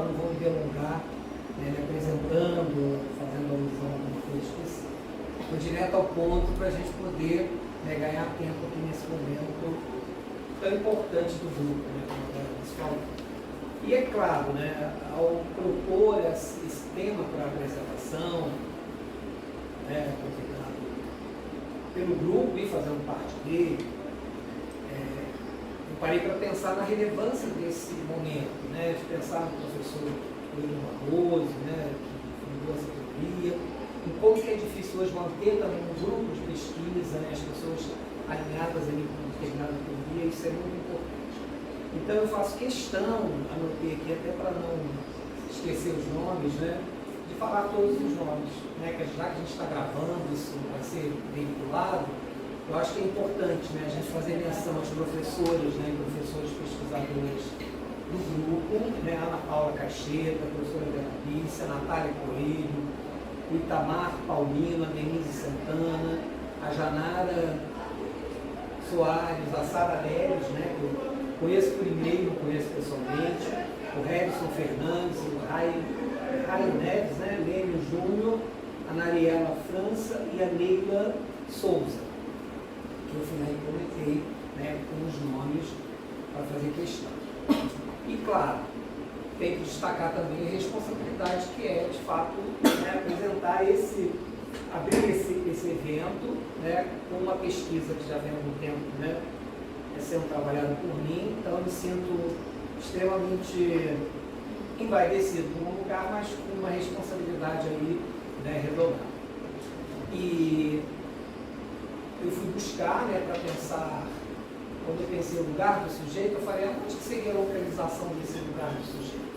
então não vou me delongar, né, me apresentando, fazendo alusão a alguma coisa específica. Vou direto ao ponto para a gente poder, né, ganhar tempo aqui nesse momento tão importante do grupo, né, como a Dani falou. E é claro, né, ao propor esse tema para a apresentação, né, convidado pelo grupo e fazendo parte dele, eu parei para pensar na relevância desse momento, né, de pensar no professor William Barroso, né, que fundou essa teoria, em como que é difícil hoje manter também um grupo de pesquisa, né, as pessoas alinhadas ali com determinada teoria, isso é muito importante. Então eu faço questão, anotei aqui até para não esquecer os nomes, né, de falar todos os nomes, né, que já que a gente está gravando, isso vai ser veiculado, eu acho que é importante, né, a gente fazer menção aos professores, né, professores pesquisadores do grupo, né, Ana Paula Caixeta, a professora Beatriz, a Natália Coelho, o Itamar Paulino, a Denise Santana, a Janara Soares, a Sara Leles, né, que eu conheço por e-mail, não conheço pessoalmente, o Harrison Fernandes, o Raio Neves, né, Lênio Júnior, a Nariela França e a Neila Souza, que eu fui lá e comentei, né, com os nomes para fazer questão. E claro, tem que destacar também a responsabilidade que é, de fato, né, apresentar abrir esse evento, né, com uma pesquisa que já vem há algum tempo, né, sendo trabalhada por mim, então eu me sinto extremamente envaidecido por um lugar, mas com uma responsabilidade aí, né, redobrada. E eu fui buscar, né, para pensar, quando eu pensei o lugar do sujeito, eu falei, onde que seria a localização desse lugar do sujeito?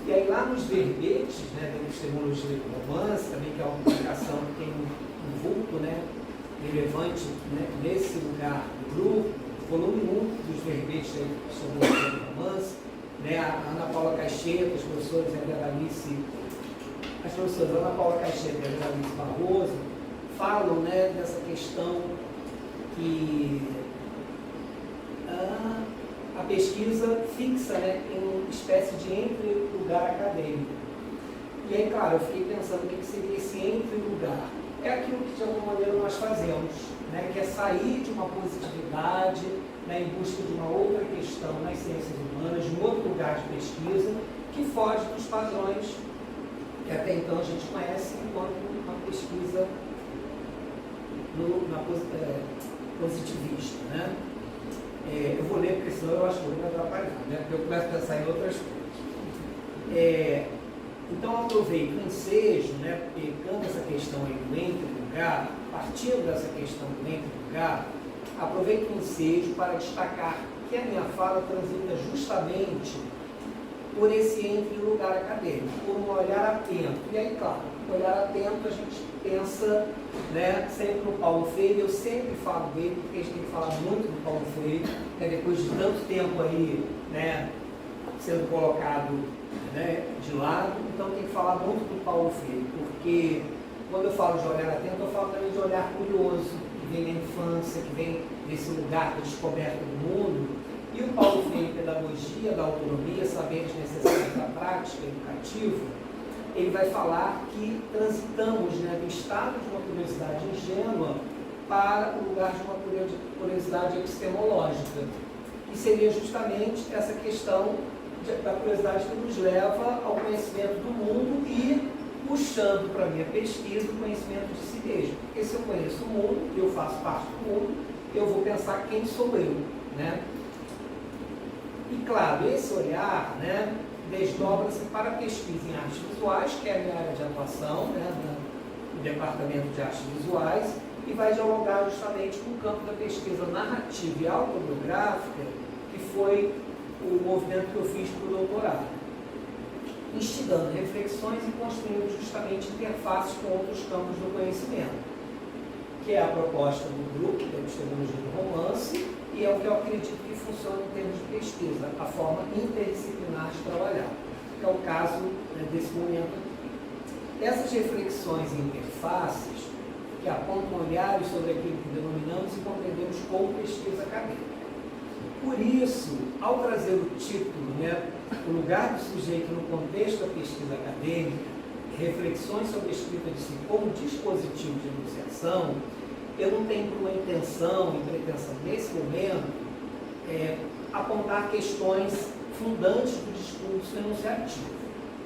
E aí lá nos verbetes, né, da epistemologia do romance, também que é uma publicação que tem um vulto, né, relevante, né, nesse lugar do grupo, volume 1 dos verbetes da epistemologia do romance, né, a Ana Paula Caixeta, as professoras Ana Paula Caixeta e a Alice Barroso, falam, né, dessa questão que a pesquisa fixa, né, em uma espécie de entre-lugar acadêmico. E aí, claro, eu fiquei pensando o que seria esse entre-lugar. É aquilo que, de alguma maneira, nós fazemos, né, que é sair de uma positividade, né, em busca de uma outra questão nas ciências humanas, de um outro lugar de pesquisa, que foge dos padrões que até então a gente conhece enquanto uma pesquisa positivista, né? Eu vou ler, porque senão eu acho que eu vou me atrapalhar, né? Porque eu começo a pensar em outras coisas. Então eu aproveito o ensejo, né, pegando essa questão aí do entre-lugar, partindo dessa questão do entre-lugar, aproveito o ensejo para destacar que a minha fala transita justamente por esse entre-lugar acadêmico, por um olhar atento. E aí, claro, olhar atento a gente pensa, né, sempre no Paulo Freire. Eu sempre falo dele, porque a gente tem que falar muito do Paulo Freire, né, depois de tanto tempo aí, né, sendo colocado, né, de lado, então tem que falar muito do Paulo Freire, porque quando eu falo de olhar atento, eu falo também de olhar curioso, que vem da infância, que vem desse lugar de descoberta do mundo. E o Paulo Freire, Pedagogia da Autonomia, Saberes Necessários da Prática Educativa, ele vai falar que transitamos, né, do estado de uma curiosidade ingênua para o lugar de uma curiosidade epistemológica, que seria justamente essa questão da curiosidade que nos leva ao conhecimento do mundo e puxando para a minha pesquisa o conhecimento de si mesmo. Porque se eu conheço o mundo, e eu faço parte do mundo, eu vou pensar quem sou eu, né? E claro, esse olhar, né, desdobra-se para a pesquisa em artes visuais, que é a minha área de atuação, né, no Departamento de Artes Visuais, e vai dialogar justamente com o campo da pesquisa narrativa e autobiográfica, que foi o movimento que eu fiz para o doutorado, instigando reflexões e construindo justamente interfaces com outros campos do conhecimento, que é a proposta do grupo da epistemologia do romance, e é o que eu acredito que funciona em termos de pesquisa, a forma interdisciplinar de trabalhar, que é o caso, né, desse momento aqui. Essas reflexões e interfaces que apontam olhares sobre aquilo que denominamos e compreendemos como pesquisa acadêmica. Por isso, ao trazer o título, né, o lugar do sujeito no contexto da pesquisa acadêmica, reflexões sobre a escrita de si como dispositivo de enunciação, eu não tenho por uma intenção e pretensão nesse momento apontar questões fundantes do discurso enunciativo,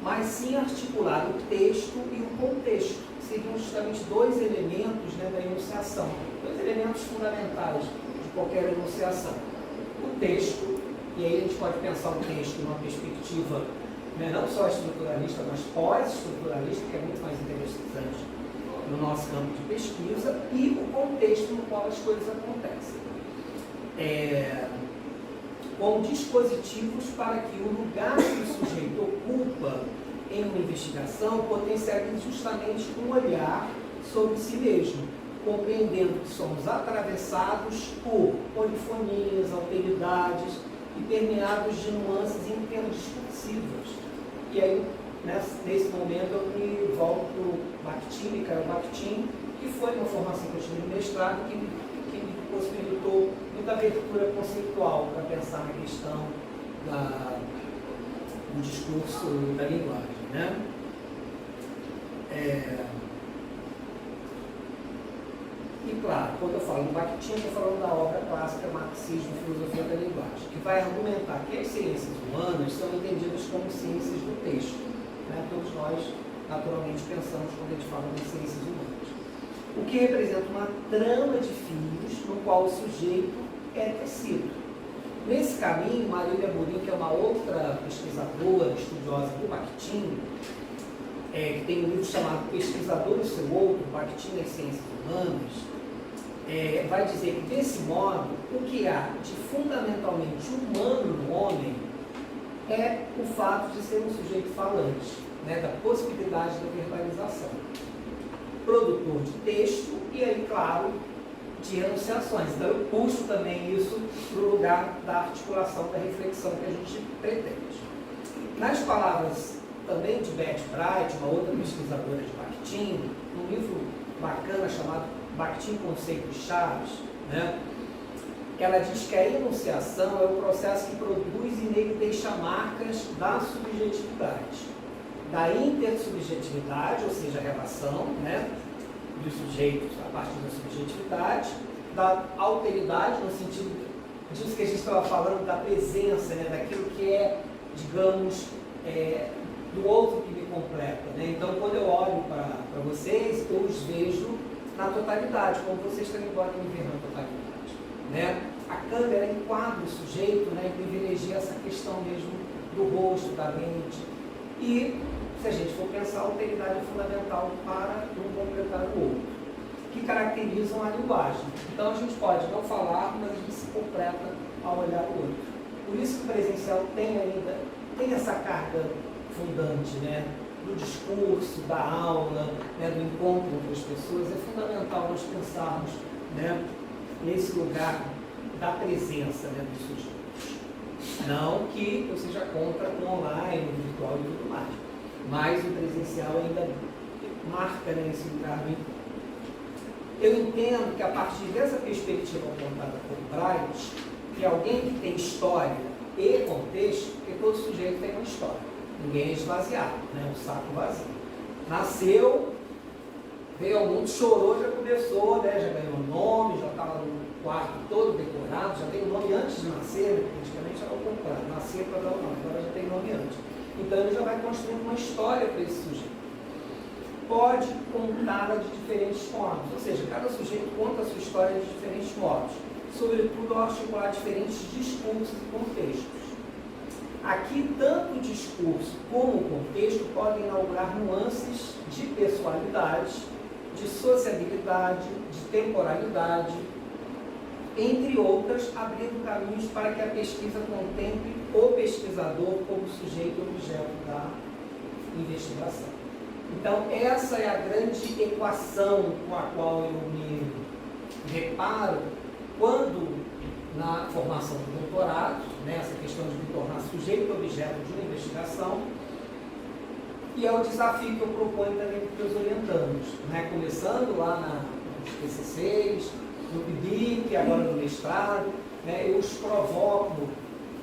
mas sim articular o texto e o contexto, que seriam justamente dois elementos, né, da enunciação, dois elementos fundamentais de qualquer enunciação. O texto, e aí a gente pode pensar o texto numa perspectiva, né, não só estruturalista, mas pós-estruturalista, que é muito mais interessante no nosso campo de pesquisa, e o contexto no qual as coisas acontecem. Com dispositivos para que o lugar que o sujeito ocupa em uma investigação potencialize justamente um olhar sobre si mesmo, compreendendo que somos atravessados por polifonias, alteridades e permeados de nuances interdiscursivas. E aí, nesse momento, eu me volto para o Bakhtin, Mikhail Bakhtin, que foi uma formação que eu tive no mestrado, que me possibilitou muita abertura conceitual para pensar na questão do discurso e da linguagem, né? E claro, quando eu falo do Bakhtin, eu estou falando da obra clássica Marxismo e Filosofia da Linguagem, que vai argumentar que as ciências humanas são entendidas como ciências do texto, né? Todos nós, naturalmente, pensamos quando a gente fala das ciências humanas. O que representa uma trama de fios no qual o sujeito é tecido. Nesse caminho, Marília Amorim, que é uma outra pesquisadora, estudiosa do Bakhtin, que tem um livro chamado Pesquisador e seu Outro, Bakhtin nas Ciências Humanas, vai dizer que, desse modo, o que há de fundamentalmente humano no homem é o fato de ser um sujeito falante, né, da possibilidade da verbalização, produtor de texto e aí, claro, de enunciações. Então eu puxo também isso para o lugar da articulação, da reflexão que a gente pretende. Nas palavras também de Beth Bright, uma outra pesquisadora de Bakhtin, um livro bacana chamado Bakhtin Conceitos Chaves, né? Ela diz que a enunciação é o processo que produz e nele deixa marcas da subjetividade, da intersubjetividade, ou seja, a relação, né, dos sujeitos a partir da subjetividade, da alteridade, no sentido disso que a gente estava falando, da presença, né, daquilo que é, digamos, do outro que me completa, né? Então, quando eu olho para vocês, eu os vejo na totalidade, como vocês também podem me ver na totalidade, né? A câmera enquadra o sujeito, né, e privilegia essa questão mesmo do rosto, da mente. E, se a gente for pensar, a alteridade é fundamental para um completar o outro, que caracterizam a linguagem. Então, a gente pode não falar, mas a gente se completa ao olhar o outro. Por isso que o presencial tem essa carga fundante, né, do discurso, da aula, né, do encontro entre as pessoas. É fundamental nós pensarmos, né, nesse lugar da presença, né, dos sujeitos. Não que eu seja contra o online, o virtual e tudo mais, mas o presencial ainda marca, né, esse lugar do encontro. Eu entendo que a partir dessa perspectiva apontada por Bright, que alguém que tem história e contexto, porque todo sujeito tem uma história, ninguém é esvaziado, né, um saco vazio. Nasceu, veio ao mundo, chorou, já começou, né, já ganhou nome, já estava no quarto todo decorado, já tem nome antes de nascer, né, praticamente era o contrário, nascer para dar o nome, agora já tem nome antes. Então ele já vai construindo uma história para esse sujeito. Pode contá-la de diferentes formas, ou seja, cada sujeito conta a sua história de diferentes modos, sobretudo ao articular diferentes discursos e contextos. Aqui, tanto o discurso como o contexto podem inaugurar nuances de pessoalidade, de sociabilidade, de temporalidade, entre outras, abrindo caminhos para que a pesquisa contemple o pesquisador como sujeito objeto da investigação. Então, essa é a grande equação com a qual eu me reparo quando, na formação do doutorado, né, essa questão de me tornar sujeito objeto de uma investigação, e é o desafio que eu proponho também para os orientandos, né, começando lá nos PCCs, no PIBIC, agora no mestrado, né, eu os provoco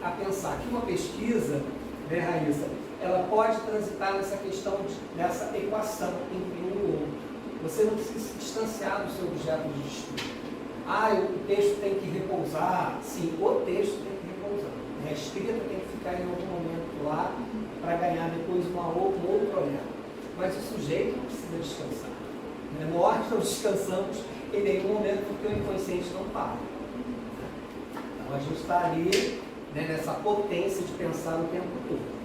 a pensar que uma pesquisa né, Raíssa? Ela pode transitar nessa questão, nessa equação entre um e outro. Você não precisa se distanciar do seu objeto de estudo. O texto tem que repousar. Sim, o texto tem que repousar. A escrita tem que ficar em algum momento lá para ganhar depois um outro olhar. Mas o sujeito não precisa descansar. Nós não descansamos em nenhum momento porque o inconsciente não para. Então a gente está ali, né, nessa potência de pensar o tempo todo.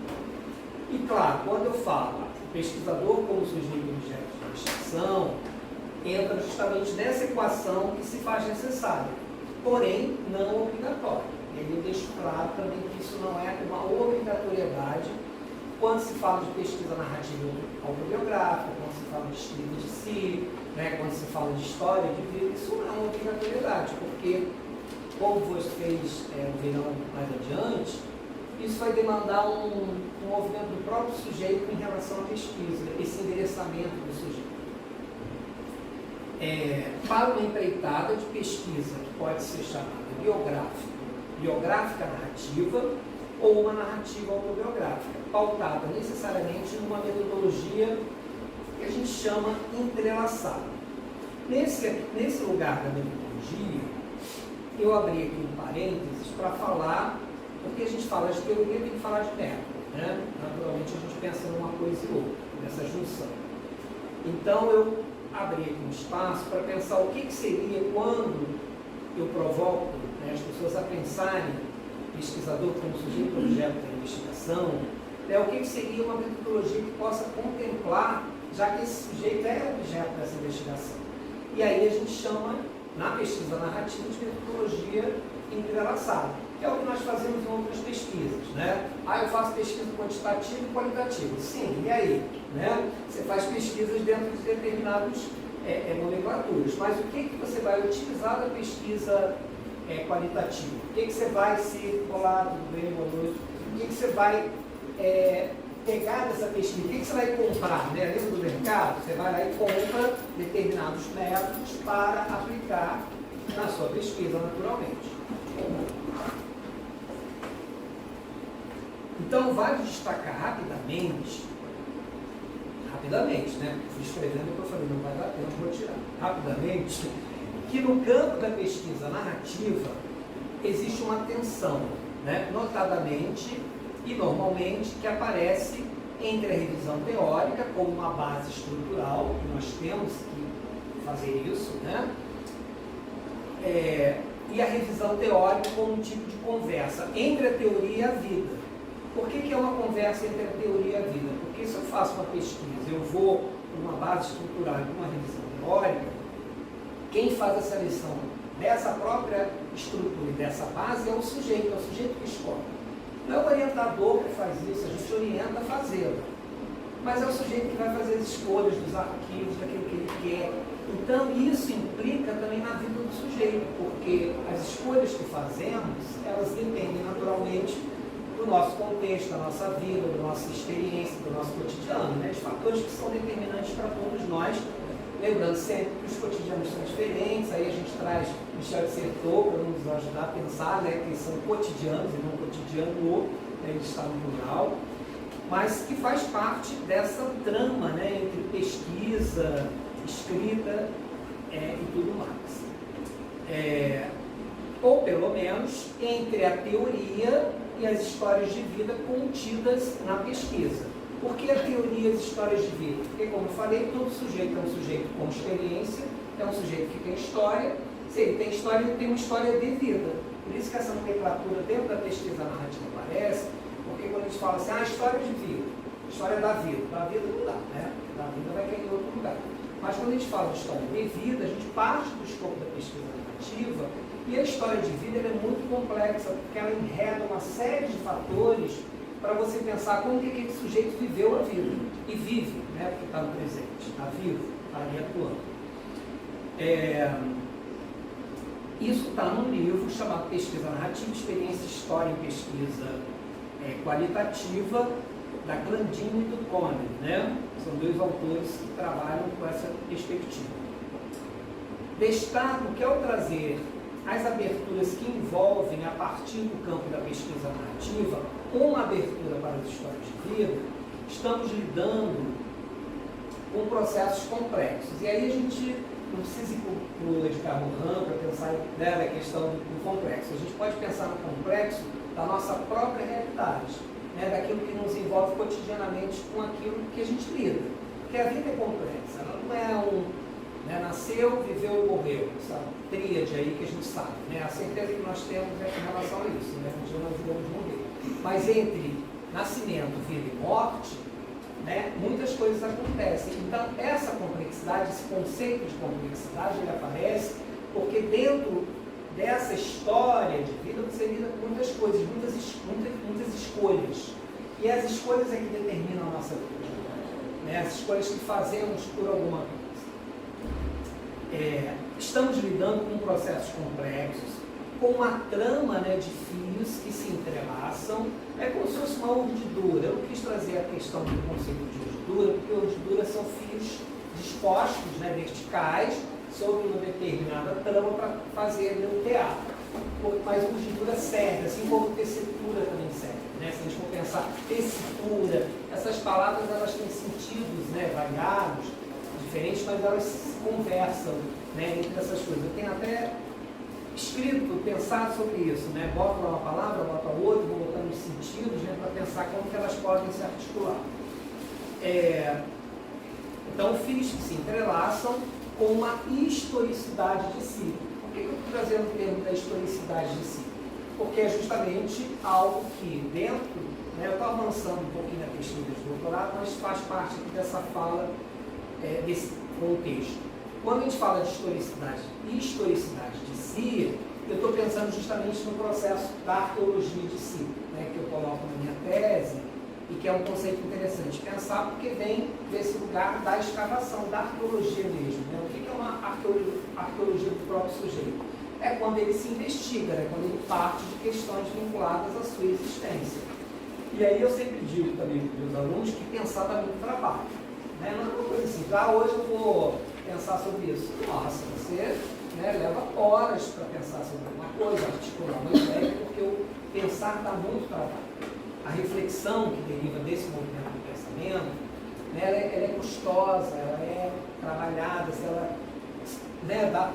E claro, quando eu falo o pesquisador como sujeito objeto de investigação, entra justamente nessa equação que se faz necessária, porém não obrigatória. E aí eu deixo claro também que isso não é uma obrigatoriedade quando se fala de pesquisa narrativa autobiográfica, quando se fala de escrita de si, né, quando se fala de história de vida. Isso não é uma obrigatoriedade, porque, como vocês verão mais adiante, isso vai demandar um movimento do próprio sujeito em relação à pesquisa, esse endereçamento do sujeito. Para uma empreitada de pesquisa que pode ser chamada biográfica narrativa, ou uma narrativa autobiográfica, pautada necessariamente numa metodologia que a gente chama entrelaçada. Nesse lugar da metodologia, eu abri aqui um parênteses para falar, porque a gente fala de teoria, tem que falar de método, né? Naturalmente a gente pensa numa coisa e outra, nessa junção. Então eu abri aqui um espaço para pensar o que seria quando eu provoco, né, as pessoas a pensarem pesquisador como sujeito objeto da investigação, o que seria uma metodologia que possa contemplar, já que esse sujeito é objeto dessa investigação. E aí a gente chama, na pesquisa narrativa, de metodologia entrelaçada, que é o que nós fazemos em outras pesquisas, né? Eu faço pesquisa quantitativa e qualitativa. Sim, e aí? Né? Você faz pesquisas dentro de determinadas nomenclaturas, mas o que você vai utilizar da pesquisa qualitativa? O que você vai ser colado, tudo bem, boa noite? O que você vai pegar dessa pesquisa? O que você vai comprar? Né? Dentro do mercado, você vai lá e compra determinados métodos para aplicar na sua pesquisa, naturalmente. Então, vale destacar rapidamente, né? Fui escrevendo o que eu falei, não vai dar tempo, vou tirar. Rapidamente, que no campo da pesquisa narrativa existe uma tensão, né? Notadamente e normalmente, que aparece entre a revisão teórica como uma base estrutural, que nós temos que fazer isso, né? E a revisão teórica como um tipo de conversa entre a teoria e a vida. Por que é uma conversa entre a teoria e a vida? Porque se eu faço uma pesquisa, eu vou para uma base estrutural e para uma revisão teórica, quem faz essa lição dessa própria estrutura e dessa base é o sujeito que escolhe. Não é o orientador que faz isso, a gente orienta a fazê-lo. Mas é o sujeito que vai fazer as escolhas dos arquivos, daquilo que ele quer. Então, isso implica também na vida do sujeito, porque as escolhas que fazemos, elas dependem naturalmente do nosso contexto, da nossa vida, da nossa experiência, do nosso cotidiano, né? De fatores que são determinantes para todos nós. Lembrando sempre que os cotidianos são diferentes, aí a gente traz Michel de Certeau para nos ajudar a pensar, né, que são cotidianos e não cotidiano, né, ele está no plural, mas que faz parte dessa trama, né, entre pesquisa, escrita e tudo mais. Ou pelo menos entre a teoria e as histórias de vida contidas na pesquisa. Por que a teoria e as histórias de vida? Porque, como eu falei, todo sujeito é um sujeito com experiência, é um sujeito que tem história. Se ele tem história, ele tem uma história de vida. Por isso que essa nomenclatura dentro da pesquisa narrativa aparece, porque quando a gente fala assim, história de vida, história da vida não dá, né? Da vida vai cair em outro lugar. Mas quando a gente fala de história de vida, a gente parte do escopo da pesquisa narrativa, e a história de vida ela é muito complexa, porque ela enreda uma série de fatores para você pensar como que aquele sujeito viveu a vida. E vive, né? Porque está no presente, está vivo, está ali atuando. Isso está num livro chamado Pesquisa Narrativa, Experiência, História e Pesquisa Qualitativa, da Glandino e do Conner, né? São dois autores que trabalham com essa perspectiva. Destaco que ao trazer as aberturas que envolvem, a partir do campo da pesquisa narrativa, uma abertura para as histórias de vida, estamos lidando com processos complexos. E aí a gente não precisa ir para o Edgar Morin para pensar na questão do complexo. A gente pode pensar no complexo da nossa própria realidade, né, daquilo que nos envolve cotidianamente com aquilo que a gente lida. Porque a vida é complexa, ela não é nasceu, viveu e morreu, essa tríade aí que a gente sabe, né? A certeza que nós temos é com relação a isso, né? Um dia nós iremos morrer. Mas entre nascimento, vida e morte, né, muitas coisas acontecem. Então, essa complexidade, esse conceito de complexidade, ele aparece porque dentro dessa história de vida você lida com muitas coisas, muitas escolhas. E as escolhas é que determinam a nossa vida, né? As escolhas que fazemos por alguma coisa. Estamos lidando com processos complexos, com uma trama, né, de fios que se entrelaçam. É como se fosse uma urdidura. Eu quis trazer a questão do conceito de urdidura, porque urdidura são fios dispostos, né, verticais, sobre uma determinada trama para fazer o teatro. Mas urdidura serve, assim como tessitura também serve, né? Se a gente for pensar tessitura, essas palavras elas têm sentidos, né, variados, diferentes, mas elas se conversam, né, entre essas coisas. Eu tenho até escrito, pensado sobre isso, né? Boto lá uma palavra, boto a outra, vou botando os sentidos, né, para pensar como que elas podem se articular. Então, fios que se entrelaçam com uma historicidade de si. Por que eu estou trazendo o termo da historicidade de si? Porque é justamente algo que dentro, né, eu estou avançando um pouquinho na pesquisa de doutorado, mas faz parte aqui dessa fala, desse contexto. Quando a gente fala de historicidade de si, eu estou pensando justamente no processo da arqueologia de si, né, que eu coloco na minha tese, e que é um conceito interessante pensar, porque vem desse lugar da escavação, da arqueologia mesmo. Né? O que é uma arqueologia do próprio sujeito? É quando ele se investiga, né? Quando ele parte de questões vinculadas à sua existência. E aí eu sempre digo também para os meus alunos que pensar dá muito trabalho. Né? Não é uma coisa assim, hoje eu vou pensar sobre isso. Nossa, você, né, leva horas para pensar sobre uma coisa, articular uma ideia, porque o pensar dá muito trabalho. A reflexão que deriva desse movimento do pensamento, né, ela é custosa, ela é trabalhada, ela, né,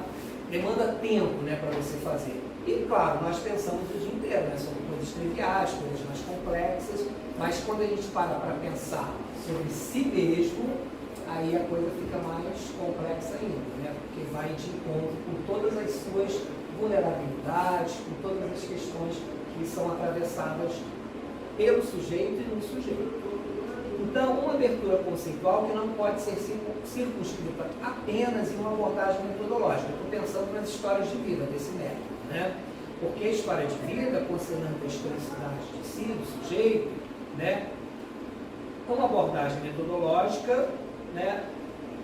demanda tempo, né, para você fazer. E, claro, nós pensamos o dia inteiro, né, sobre coisas triviais, coisas mais complexas, mas quando a gente para pensar sobre si mesmo, aí a coisa fica mais complexa ainda, né, porque vai de encontro com todas as suas vulnerabilidades, com todas as questões que são atravessadas pelo sujeito e no sujeito. Então, uma abertura conceitual que não pode ser circunscrita apenas em uma abordagem metodológica. Estou pensando nas histórias de vida desse método, né? Porque a história de vida, considerando a historicidade de si, do sujeito, né, uma abordagem metodológica, né,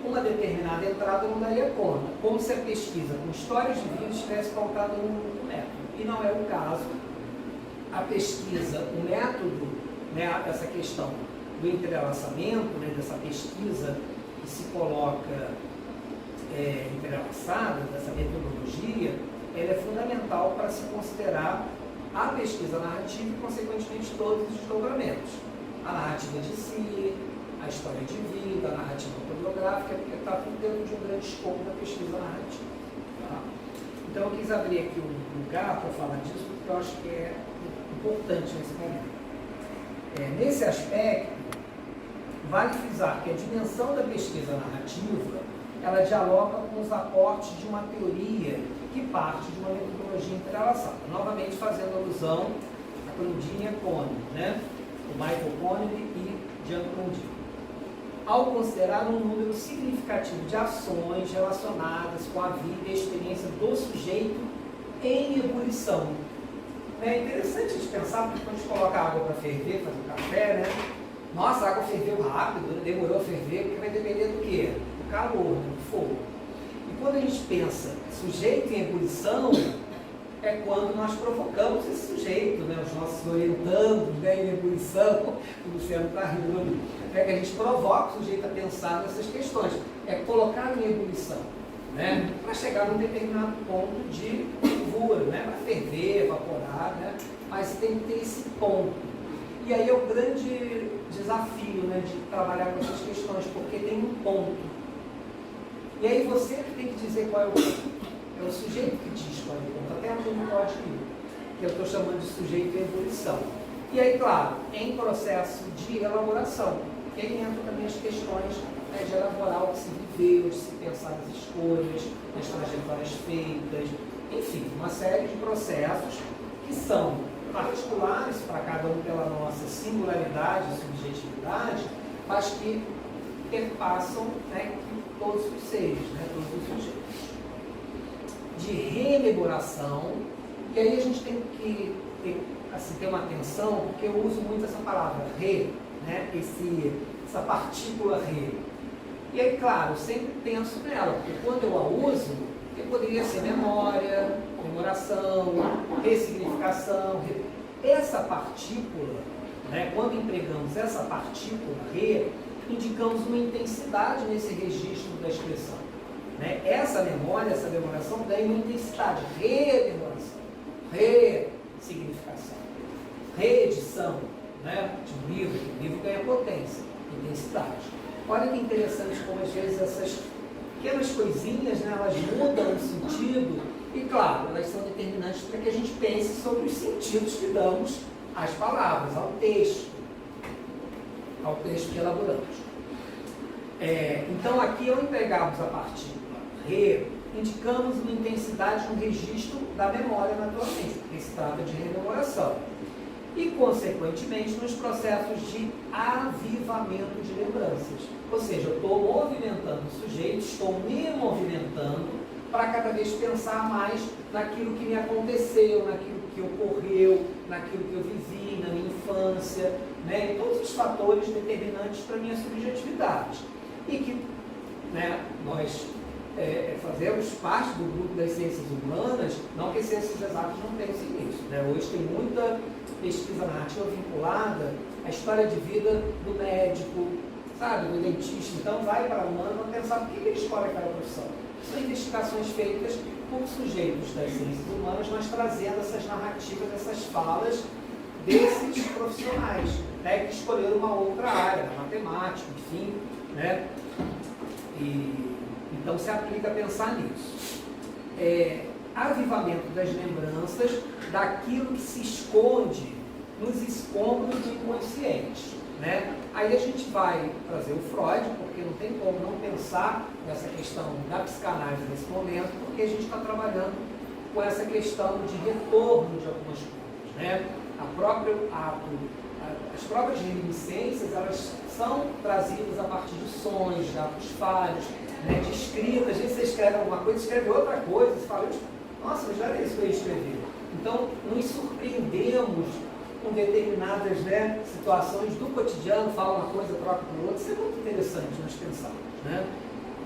uma determinada entrada não daria conta, como se a pesquisa com histórias de vida estivesse pautada no método. E não é o caso. A pesquisa, o método, né, essa questão do entrelaçamento, né, dessa pesquisa que se coloca entrelaçada, dessa metodologia, ela é fundamental para se considerar a pesquisa narrativa e, consequentemente, todos os desdobramentos. A narrativa de si, a história de vida, a narrativa autobiográfica, porque está tudo dentro de um grande escopo da pesquisa narrativa. Tá? Então, eu quis abrir aqui um lugar para falar disso, porque eu acho que é importante nesse momento. Nesse aspecto, vale frisar que a dimensão da pesquisa narrativa, ela dialoga com os aportes de uma teoria que parte de uma metodologia entrelaçada. Novamente fazendo alusão a Crundini e Connery, né? O Michael Connery e Jean Crundini. Ao considerar um número significativo de ações relacionadas com a vida e a experiência do sujeito em ebulição. É interessante a gente pensar, porque quando a gente coloca água para ferver, fazer um café, né? Nossa, a água ferveu rápido, demorou a ferver, porque vai depender do quê? Do calor, né? Do fogo. E quando a gente pensa sujeito em ebulição, é quando nós provocamos esse sujeito, né? Os nossos orientandos, né, em ebulição, o Luciano está rindo, é que a gente provoca o sujeito a pensar nessas questões, é colocar em ebulição. né? Para chegar num determinado ponto de fervura, né? Para ferver, evaporar, né? Mas tem que ter esse ponto. E aí é o grande desafio, né, de trabalhar com essas questões, porque tem um ponto. E aí você que tem que dizer qual é o ponto. É o sujeito que diz qual é o ponto, até no código, que eu estou chamando de sujeito em ebulição. E aí, claro, em processo de elaboração, que aí entra também as questões, né, de elaborar o que se viveu, de se pensar nas escolhas, nas trajetórias feitas, enfim, uma série de processos que são particulares para cada um pela nossa singularidade e subjetividade, mas que perpassam, né, todos os seres, né, todos os sujeitos. De reelaboração, e aí a gente tem que ter uma atenção, porque eu uso muito essa palavra re, né, essa partícula re. E aí, claro, eu sempre penso nela, porque quando eu a uso, eu poderia ser memória, memoração, ressignificação. Essa partícula, né, quando empregamos essa partícula re, indicamos uma intensidade nesse registro da expressão. Né? Essa memória, essa memoração ganha uma intensidade, rememoração, ressignificação, reedição, né, de um livro. O livro ganha potência, intensidade. Olha que interessante como às vezes essas pequenas coisinhas, né, elas mudam o sentido e, claro, elas são determinantes para que a gente pense sobre os sentidos que damos às palavras, ao texto que elaboramos. Então, aqui, ao empregarmos a partícula re, indicamos uma intensidade no registro da memória, naturalmente, porque se trata de rememoração. E, consequentemente, nos processos de avivamento de lembranças. Ou seja, eu estou movimentando o sujeito, estou me movimentando para cada vez pensar mais naquilo que me aconteceu, naquilo que ocorreu, naquilo que eu vivi na minha infância, né? E todos os fatores determinantes para a minha subjetividade. E que, né, nós fazemos parte do grupo das ciências humanas, não que ciências exatas não tenham isso, né? Hoje tem muita pesquisa narrativa vinculada à história de vida do médico, sabe, do dentista. Então vai para a humana para pensar por que ele escolhe aquela profissão. São investigações feitas por sujeitos das ciências humanas, mas trazendo essas narrativas, essas falas desses profissionais, né, que escolheram uma outra área, matemática, enfim, né? Então se aplica a pensar nisso. Avivamento das lembranças daquilo que se esconde nos escombros do inconsciente, né? Aí a gente vai trazer o Freud, porque não tem como não pensar nessa questão da psicanálise nesse momento, porque a gente está trabalhando com essa questão de retorno de algumas coisas, né? As próprias reminiscências, elas são trazidas a partir de sonhos, de atos falhos, né, de escrita. Às vezes você escreve alguma coisa, escreve outra coisa, você fala, nossa, mas já era isso que eu ia escrever. Então, nos surpreendemos com determinadas, né, situações do cotidiano, fala uma coisa, troca por outra. Isso é muito interessante nós pensarmos, né?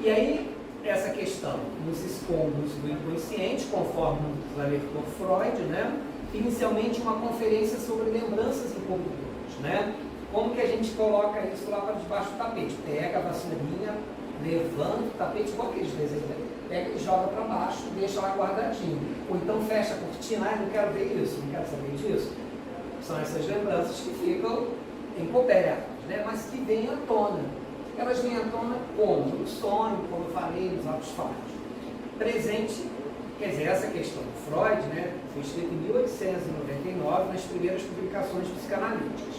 E aí, essa questão nos escombros do inconsciente, conforme nos alertou Freud, né? Inicialmente uma conferência sobre lembranças incorporadas, né? Como que a gente coloca isso lá para debaixo do tapete? Pega a vassourinha, levanta o tapete, igual aqueles desenhos, pega e joga para baixo, deixa lá guardadinho. Ou então fecha a cortina, não quero ver isso, não quero saber disso. São essas lembranças que ficam encobertas, né? Mas que vêm à tona. Elas vêm à tona como? No sonho, como eu falei, nos atos falhos. Presente, quer dizer, essa questão do Freud, né, foi escrita em 1899, nas primeiras publicações psicanalíticas.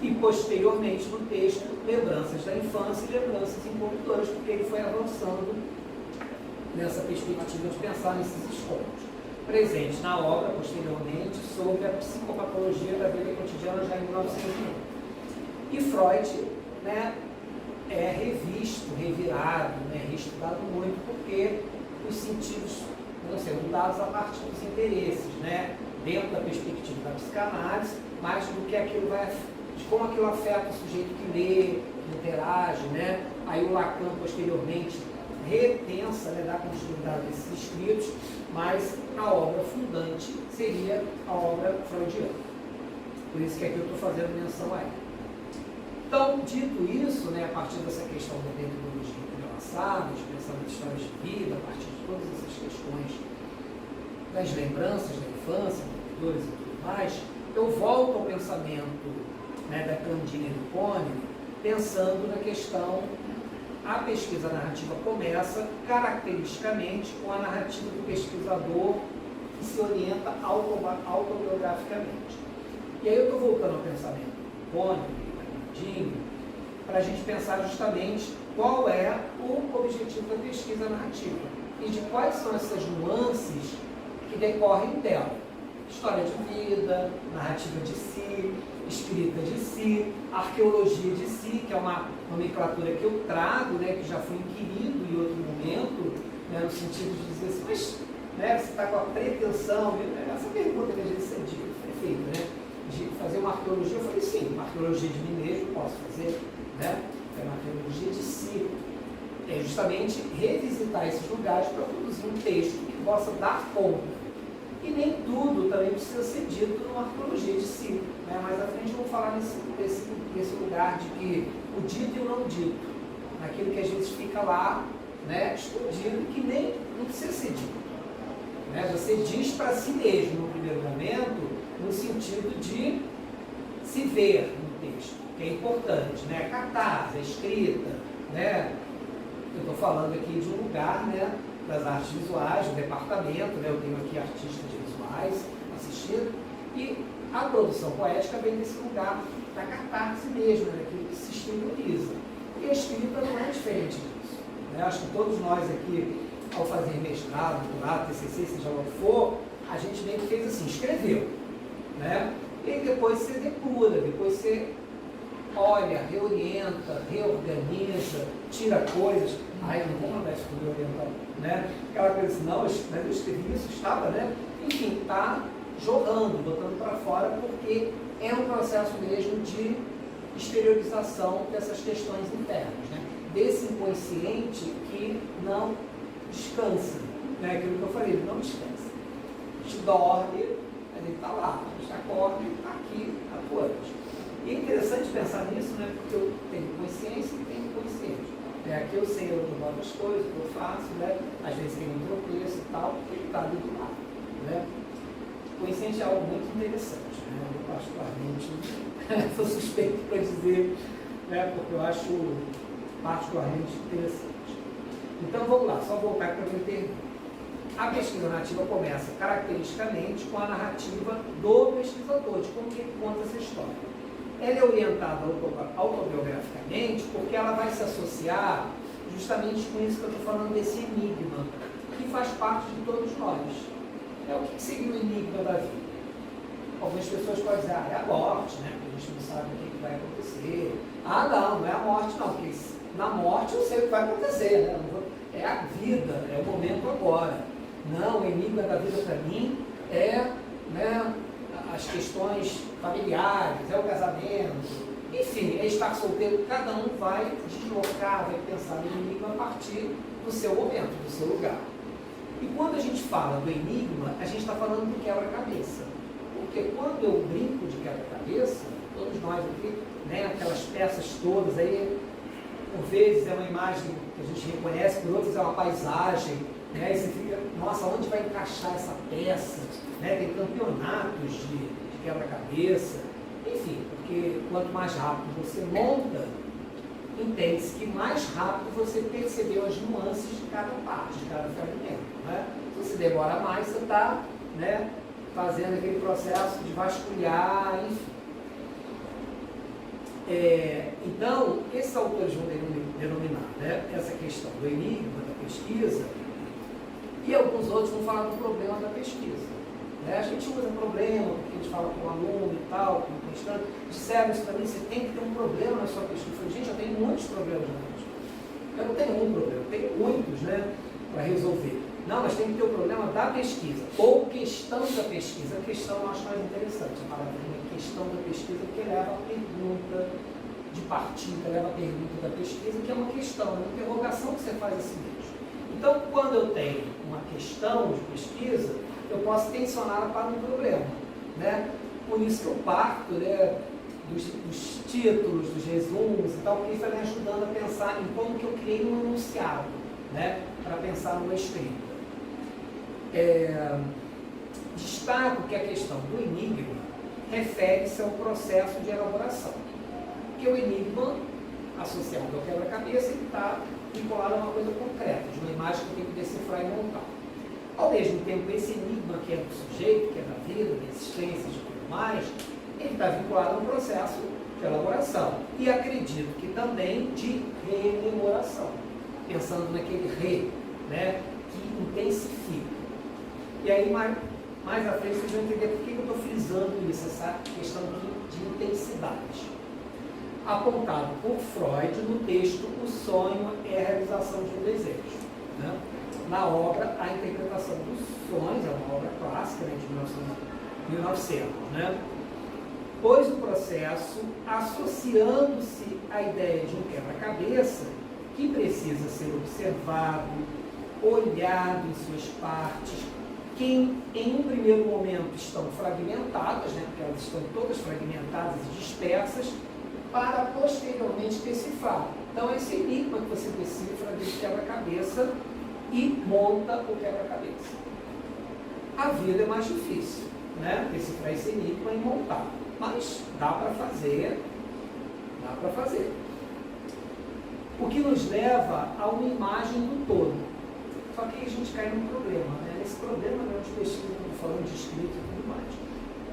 E posteriormente no texto, Lembranças da Infância e Lembranças Incorporadoras, porque ele foi avançando nessa perspectiva de pensar nesses escombros. Presente na obra, posteriormente, sobre a psicopatologia da vida cotidiana, já em 1901. E Freud, né, é revisto, revirado, né, reestudado muito, porque os sentidos não serão dados a partir dos interesses, né, dentro da perspectiva da psicanálise, mais do que aquilo de como aquilo afeta o sujeito que lê, que interage, né? Aí o Lacan, posteriormente, repensa, né, dá continuidade desses escritos, mas a obra fundante seria a obra freudiana. Por isso que aqui eu estou fazendo menção a ela. Então, dito isso, né, a partir dessa questão da metodologia entrelaçada, de pensamento de histórias de vida, a partir de todas essas questões das lembranças da infância, culturas e tudo mais, eu volto ao pensamento, né, da Candini e do Pônio, pensando na questão, a pesquisa narrativa começa caracteristicamente com a narrativa do pesquisador que se orienta autobiograficamente. E aí eu estou voltando ao pensamento do Pônio e da Candini, para a gente pensar justamente qual é o objetivo da pesquisa narrativa e de quais são essas nuances que decorrem dela. História de vida, narrativa de si, escrita de si, arqueologia de si, que é uma nomenclatura que eu trago, né, que já foi inquirido em outro momento, né, no sentido de dizer assim, mas, né, você está com a pretensão, essa pergunta que às vezes é feita, né, de fazer uma arqueologia, eu falei sim, uma arqueologia de mim mesmo posso fazer, né, é uma arqueologia de si, é justamente revisitar esses lugares para produzir um texto que possa dar conta. E nem tudo também precisa ser dito numa arqueologia de si. Né? Mais à frente eu vou falar nesse lugar de que o dito e o não dito, naquilo que às vezes fica lá, né, escondido, que nem não precisa ser dito. Né? Você diz para si mesmo, no primeiro momento, no sentido de se ver no texto, que é importante, né? A catarse, a escrita, né? Eu estou falando aqui de um lugar, né, das artes visuais, do departamento, né? Eu tenho aqui artistas visuais assistindo, e a produção poética vem desse lugar da catarse mesmo, né? Daquilo que se exterioriza. E a escrita não é diferente disso. Né? Acho que todos nós aqui, ao fazer mestrado, doutorado, TCC, seja lá o que for, a gente meio que fez assim, escreveu. Né? E depois você depura, depois você olha, reorienta, reorganiza, tira coisas. Ai, não vou mandar isso para o orientar, né? Aquela coisa assim, não, eu escrevi isso, estava, né? Enfim, está jogando, botando para fora, porque é um processo mesmo de exteriorização dessas questões internas, né? Desse inconsciente que não descansa, né? Aquilo que eu falei, ele não descansa. A gente dorme, ele está lá, a gente acorda e está aqui atuante. E é interessante pensar nisso, né? Porque eu tenho consciência e tenho inconsciente. Aqui eu sei onde eu boto as coisas, o que eu faço, né? Às vezes tem um tropeço e tal, porque ele está ali do lado. Né? Consciente é algo muito interessante, né? Eu particularmente sou suspeito para dizer, né? Porque eu acho particularmente interessante. Então vamos lá, só voltar para o meu termo. A pesquisa narrativa começa caracteristicamente com a narrativa do pesquisador, de como que ele conta essa história. Ela é orientada autobiograficamente porque ela vai se associar justamente com isso que eu estou falando, desse enigma, que faz parte de todos nós. É o que seria o enigma da vida? Algumas pessoas podem dizer, é a morte, né? Porque a gente não sabe o que vai acontecer. Não é a morte não, porque na morte eu sei o que vai acontecer, né? É a vida, é o momento agora. Não, o enigma da vida para mim é, né, as questões familiares, é o casamento, enfim, é estar solteiro. Cada um vai deslocar, vai pensar no enigma a partir do seu momento, do seu lugar. E quando a gente fala do enigma, a gente está falando do quebra-cabeça. Porque quando eu brinco de quebra-cabeça, todos nós aqui, né, aquelas peças todas aí, por vezes é uma imagem que a gente reconhece, por outras é uma paisagem, né, e você fica, nossa, onde vai encaixar essa peça? Né, tem campeonatos de quebra-cabeça, enfim, porque quanto mais rápido você monta, entende-se que mais rápido você percebeu as nuances de cada parte, de cada fragmento. Né? Se você demora mais, você está, né, fazendo aquele processo de vasculhar, enfim. Então, esses autores vão denominar, né, essa questão do enigma, da pesquisa, e alguns outros vão falar do problema da pesquisa. Né? A gente usa problema, porque a gente fala com o aluno e tal, com o mestrando, disseram isso para mim, você tem que ter um problema na sua pesquisa. Eu falei, gente, eu tenho muitos problemas na pesquisa. Eu não tenho um problema, eu tenho muitos, né, para resolver. Não, mas tem que ter o problema da pesquisa, ou questão da pesquisa. A questão eu acho mais interessante, a palavra questão da pesquisa, porque leva a pergunta de partida, leva a pergunta da pesquisa, que é uma questão, uma interrogação que você faz a si mesmo. Então, quando eu tenho uma questão de pesquisa, eu posso tensioná-la para um problema. Né? Por isso que eu parto, né, dos títulos, dos resumos e tal, porque isso está me ajudando a pensar em como que eu criei um enunciado, né, para pensar numa escrita. Destaco que a questão do enigma refere-se ao processo de elaboração, porque o enigma associado ao quebra-cabeça ele está vinculado a uma coisa concreta, de uma imagem que eu tenho que decifrar e montar. Ao mesmo tempo, esse enigma que é do sujeito, que é da vida, da existência, de tudo mais, ele está vinculado a um processo de elaboração. E acredito que também de rememoração, pensando naquele né, que intensifica. E aí, mais à frente, vocês vão entender por que eu estou frisando isso, essa questão de intensidade. Apontado por Freud no texto O Sonho é a Realização de um Desejo. Né? Na obra A Interpretação dos Sonhos, é uma obra clássica, né, de 1900, né? Pois o processo, associando-se à ideia de um quebra-cabeça que precisa ser observado, olhado em suas partes, que em um primeiro momento estão fragmentadas, né, porque elas estão todas fragmentadas e dispersas, para posteriormente decifrar. Então é esse enigma que você decifra desse quebra-cabeça e monta o quebra-cabeça. A vida é mais difícil, né, decifrar esse enigma e montar, mas dá para fazer, O que nos leva a uma imagem do todo. Só que aí a gente cai num problema, né? Esse problema não é de pesquisa, falando de escrita e tudo mais.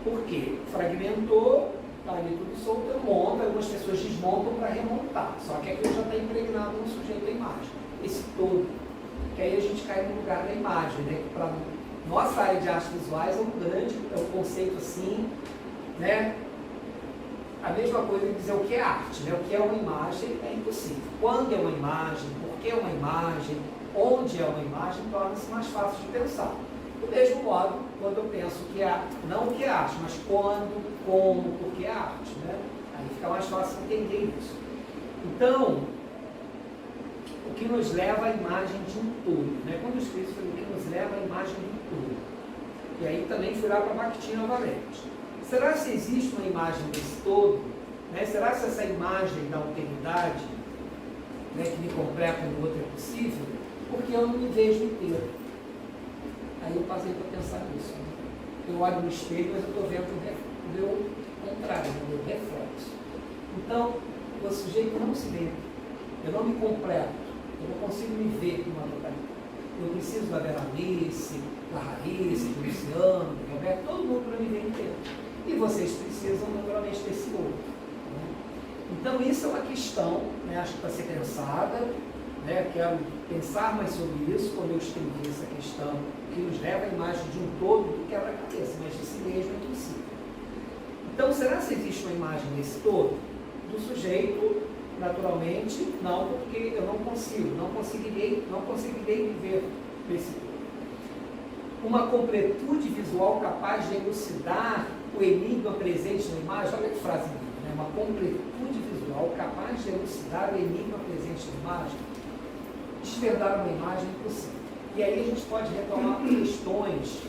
Por quê? Fragmentou, está ali tudo solto, monta, algumas pessoas desmontam para remontar. Só que aquilo já está impregnado no sujeito da imagem. Esse todo. Que aí a gente cai no lugar da imagem, né? Que para nossa área de artes visuais é um conceito assim, né? A mesma coisa que dizer o que é arte, né? O que é uma imagem é impossível. Quando é uma imagem, por que é uma imagem, onde é uma imagem, torna-se mais fácil de pensar. Do mesmo modo, quando eu penso que é não o que é arte, mas quando, como, por que é arte, né? Aí fica mais fácil entender isso. Então, o que nos leva à imagem de um todo, né? Quando eu escrevo isso, o que nos leva à imagem de um todo. E aí também fui lá para Bakhtin Valente. Será se existe uma imagem desse todo? Né? Será se essa imagem da alteridade, né, que me completa e no outro é possível? Porque eu não me vejo inteiro. Aí eu passei para pensar nisso. Né? Eu olho no espelho, mas eu estou vendo o meu contrário, o meu reflexo. Então, o sujeito não se vê. Eu não me completo. Eu não consigo me ver com uma totalidade. Eu preciso da Berenice, da Raíssa, do Luciano, do Roberto, todo mundo para me ver inteiro. E vocês precisam, naturalmente, desse outro. Né? Então, isso é uma questão, né, acho que para ser pensada, né, quero pensar mais sobre isso quando eu escrevi essa questão, que nos leva à imagem de um todo do quebra-cabeça, mas de si mesmo é possível. Então, será que existe uma imagem desse todo? Do sujeito, naturalmente, não, porque eu não conseguirei viver desse todo. Uma completude visual capaz de elucidar o enigma presente na imagem, olha que frase linda, né? Uma completude visual capaz de elucidar o enigma presente na imagem, desvendar uma imagem impossível. E aí a gente pode retomar questões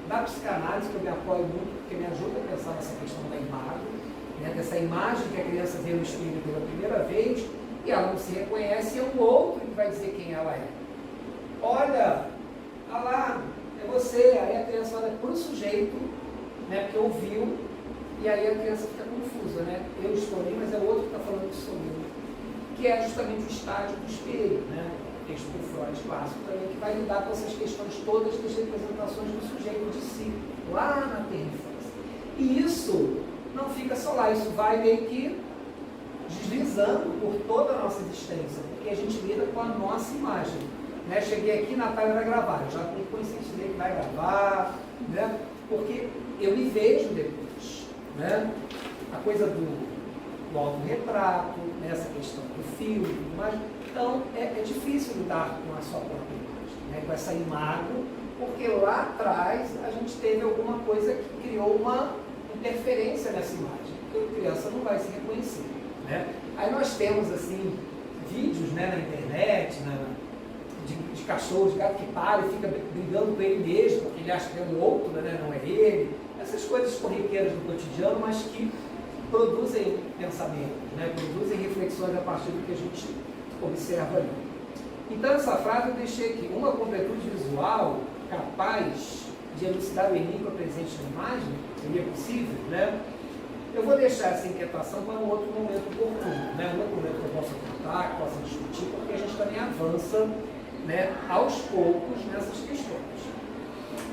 da psicanálise, que eu me apoio muito, porque me ajuda a pensar nessa questão da imagem, né? Dessa imagem que a criança vê no espelho pela primeira vez, e ela não se reconhece, e é um outro que vai dizer quem ela é. Olha lá, é você. Aí a criança olha para o sujeito, né, porque ouviu, e aí a criança fica confusa, né? Eu estou ali, mas é o outro que está falando que sou eu. Que é justamente o estágio do espelho, né? O texto do Freud clássico também, que vai lidar com essas questões todas das representações do sujeito de si, lá na terra infância. E isso não fica só lá, isso vai meio que deslizando por toda a nossa existência, porque a gente lida com a nossa imagem. Né? Cheguei aqui, Natália vai gravar, eu já me conscientizei que vai gravar, né? Porque eu me vejo depois. Né? A coisa do autorretrato, né? Essa questão do filme e tudo mais. Então, é difícil lidar com a sua própria imagem, né? Com essa imagem, porque lá atrás a gente teve alguma coisa que criou uma interferência nessa imagem, que a criança não vai se reconhecer. Né? Aí nós temos assim, vídeos, né, na internet, de cachorro, de gato que para e fica brigando com ele mesmo, porque ele acha que é um outro, né, não é ele. Essas coisas corriqueiras do cotidiano, mas que produzem pensamentos, né? Produzem reflexões a partir do que a gente observa ali. Então, essa frase eu deixei aqui: uma completude visual capaz de elucidar o enigma presente na imagem, seria possível, né? Eu vou deixar essa inquietação para um outro momento oportuno, né? Um outro momento que eu possa contar, que possa discutir, porque a gente também avança, né, aos poucos nessas questões.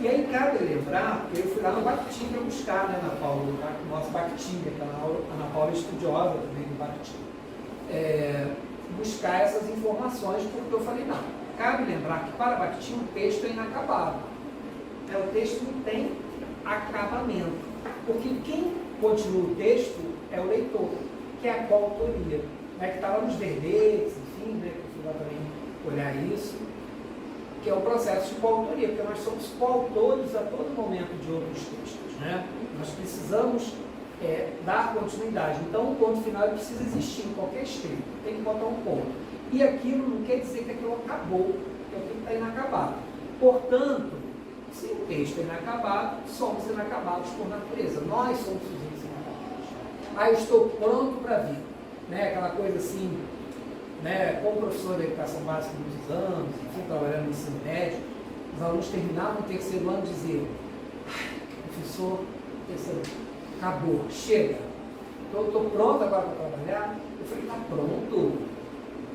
E aí cabe lembrar que eu fui lá no Bakhtin para buscar, né, Ana Paula, nossa Bakhtin, aquela Ana Paula estudiosa também do Bakhtin, buscar essas informações, porque eu falei, não, cabe lembrar que para Bakhtin o texto é inacabado. O texto não tem acabamento, porque quem continua o texto é o leitor, que é a coautoria, né, que está lá nos verbetes, enfim, né, que eu fui lá também olhar isso, que é o processo de coautoria, porque nós somos coautores a todo momento de outros textos, né? Nós precisamos dar continuidade. Então, o ponto final precisa existir em qualquer escrito, tem que botar um ponto. E aquilo não quer dizer que aquilo acabou, que aquilo está inacabado. Portanto, se o texto é inacabado, somos inacabados por natureza. Nós somos sujeitos inacabados. Eu estou pronto para vir. Né? Aquela coisa assim, né? Como professor da educação básica muitos anos, enfim, trabalhando no ensino médio, os alunos terminavam o terceiro ano e diziam: professor, terceiro ano, acabou, chega. Estou pronto agora para trabalhar. Eu falei, está pronto?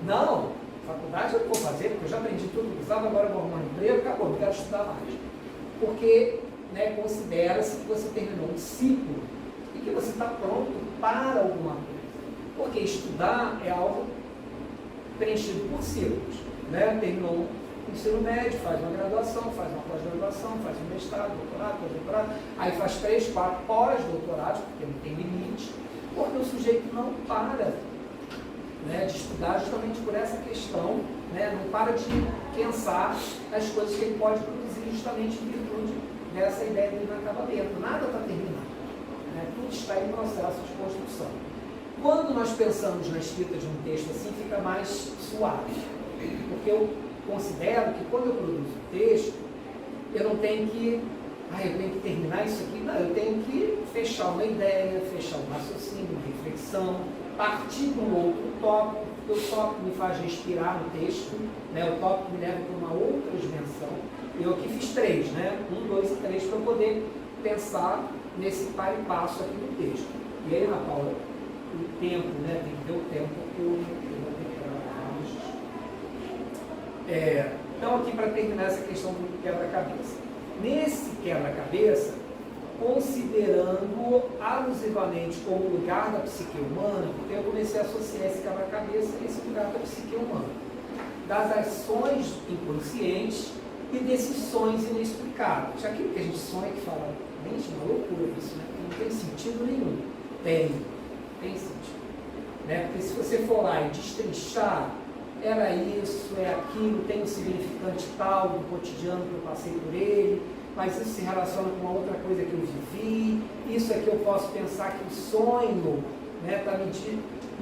Não, faculdade eu vou fazer, porque eu já aprendi tudo que precisava, agora eu vou arrumar um emprego, acabou, não quero estudar mais. Porque, né, considera-se que você terminou um ciclo e que você está pronto para alguma coisa. Porque estudar é algo preenchido por ciclos. Né? Terminou um ensino médio, faz uma graduação, faz uma pós-graduação, faz um mestrado, doutorado, pós-doutorado, aí faz 3, 4 pós-doutorados, porque não tem limite, porque o sujeito não para, né, de estudar justamente por essa questão, né, não para de pensar nas coisas que ele pode produzir justamente em virtude dessa ideia do inacabamento. Nada está terminado, né, tudo está em processo de construção. Quando nós pensamos na escrita de um texto assim, fica mais suave, porque eu considero que quando eu produzo um texto, eu não tenho que, eu tenho que terminar isso aqui, não, eu tenho que fechar uma ideia, fechar um raciocínio, uma reflexão, partir para um outro tópico, porque o tópico me faz respirar no texto, né, o tópico me leva para uma outra dimensão. Eu aqui fiz 3, né, 1, 2 e 3, para eu poder pensar nesse par e passo aqui no texto. E aí, Ana Paula, o tempo, né, tem que ter o tempo que eu vou ter que trabalhar. Então, aqui para terminar essa questão do quebra-cabeça. Nesse quebra-cabeça, considerando alusivamente como lugar da psique humana, porque eu comecei a associar esse quebra-cabeça a esse lugar da psique humana, das ações inconscientes e desses sonhos inexplicáveis. Aquilo que a gente sonha, que fala, gente, uma loucura isso, né? Não tem sentido nenhum. Tem sentido. Né? Porque se você for lá e destrinchar, era isso, é aquilo, tem um significante tal do cotidiano que eu passei por ele, mas isso se relaciona com uma outra coisa que eu vivi, isso é que eu posso pensar que o sonho está me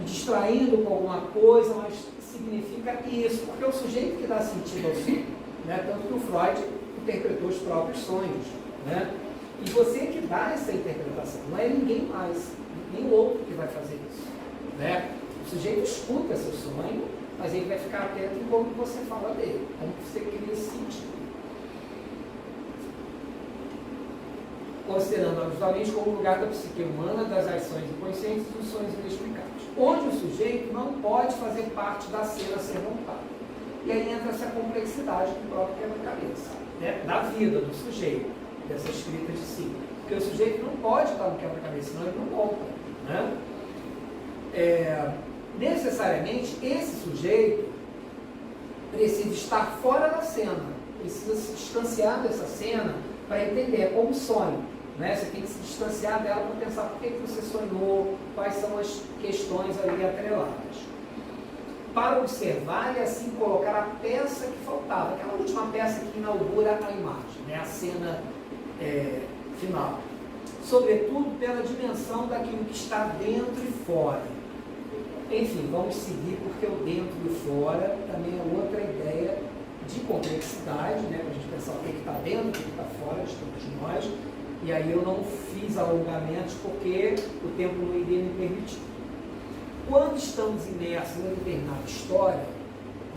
distraindo com alguma coisa, mas significa isso, porque é o sujeito que dá sentido ao sonho, né? Tanto que o Freud interpretou os próprios sonhos, né? E você que dá essa interpretação, não é ninguém mais, nenhum outro que vai fazer isso, né? O sujeito escuta seu sonho, mas ele vai ficar atento em como você fala dele, como você cria esse sentido. Considerando alusivamente como lugar da psique humana, das ações inconscientes e dos sonhos inexplicáveis, onde o sujeito não pode fazer parte da cena a ser montada. E aí entra essa complexidade do próprio quebra-cabeça, né? Da vida do sujeito, dessa escrita de si. Porque o sujeito não pode estar no quebra-cabeça, senão ele não monta, né? Necessariamente, esse sujeito precisa estar fora da cena, precisa se distanciar dessa cena para entender, é como sonho, né? Você tem que se distanciar dela para pensar por que você sonhou, quais são as questões ali atreladas. Para observar e assim colocar a peça que faltava, aquela última peça que inaugura a imagem, né? A cena final. Sobretudo pela dimensão daquilo que está dentro e fora. Enfim, vamos seguir, porque o dentro e o fora também é outra ideia de complexidade, né? Para a gente pensar o que está dentro, o que está fora de todos nós, E aí eu não fiz alongamentos porque o tempo não iria me permitir. Quando estamos imersos em uma determinada história,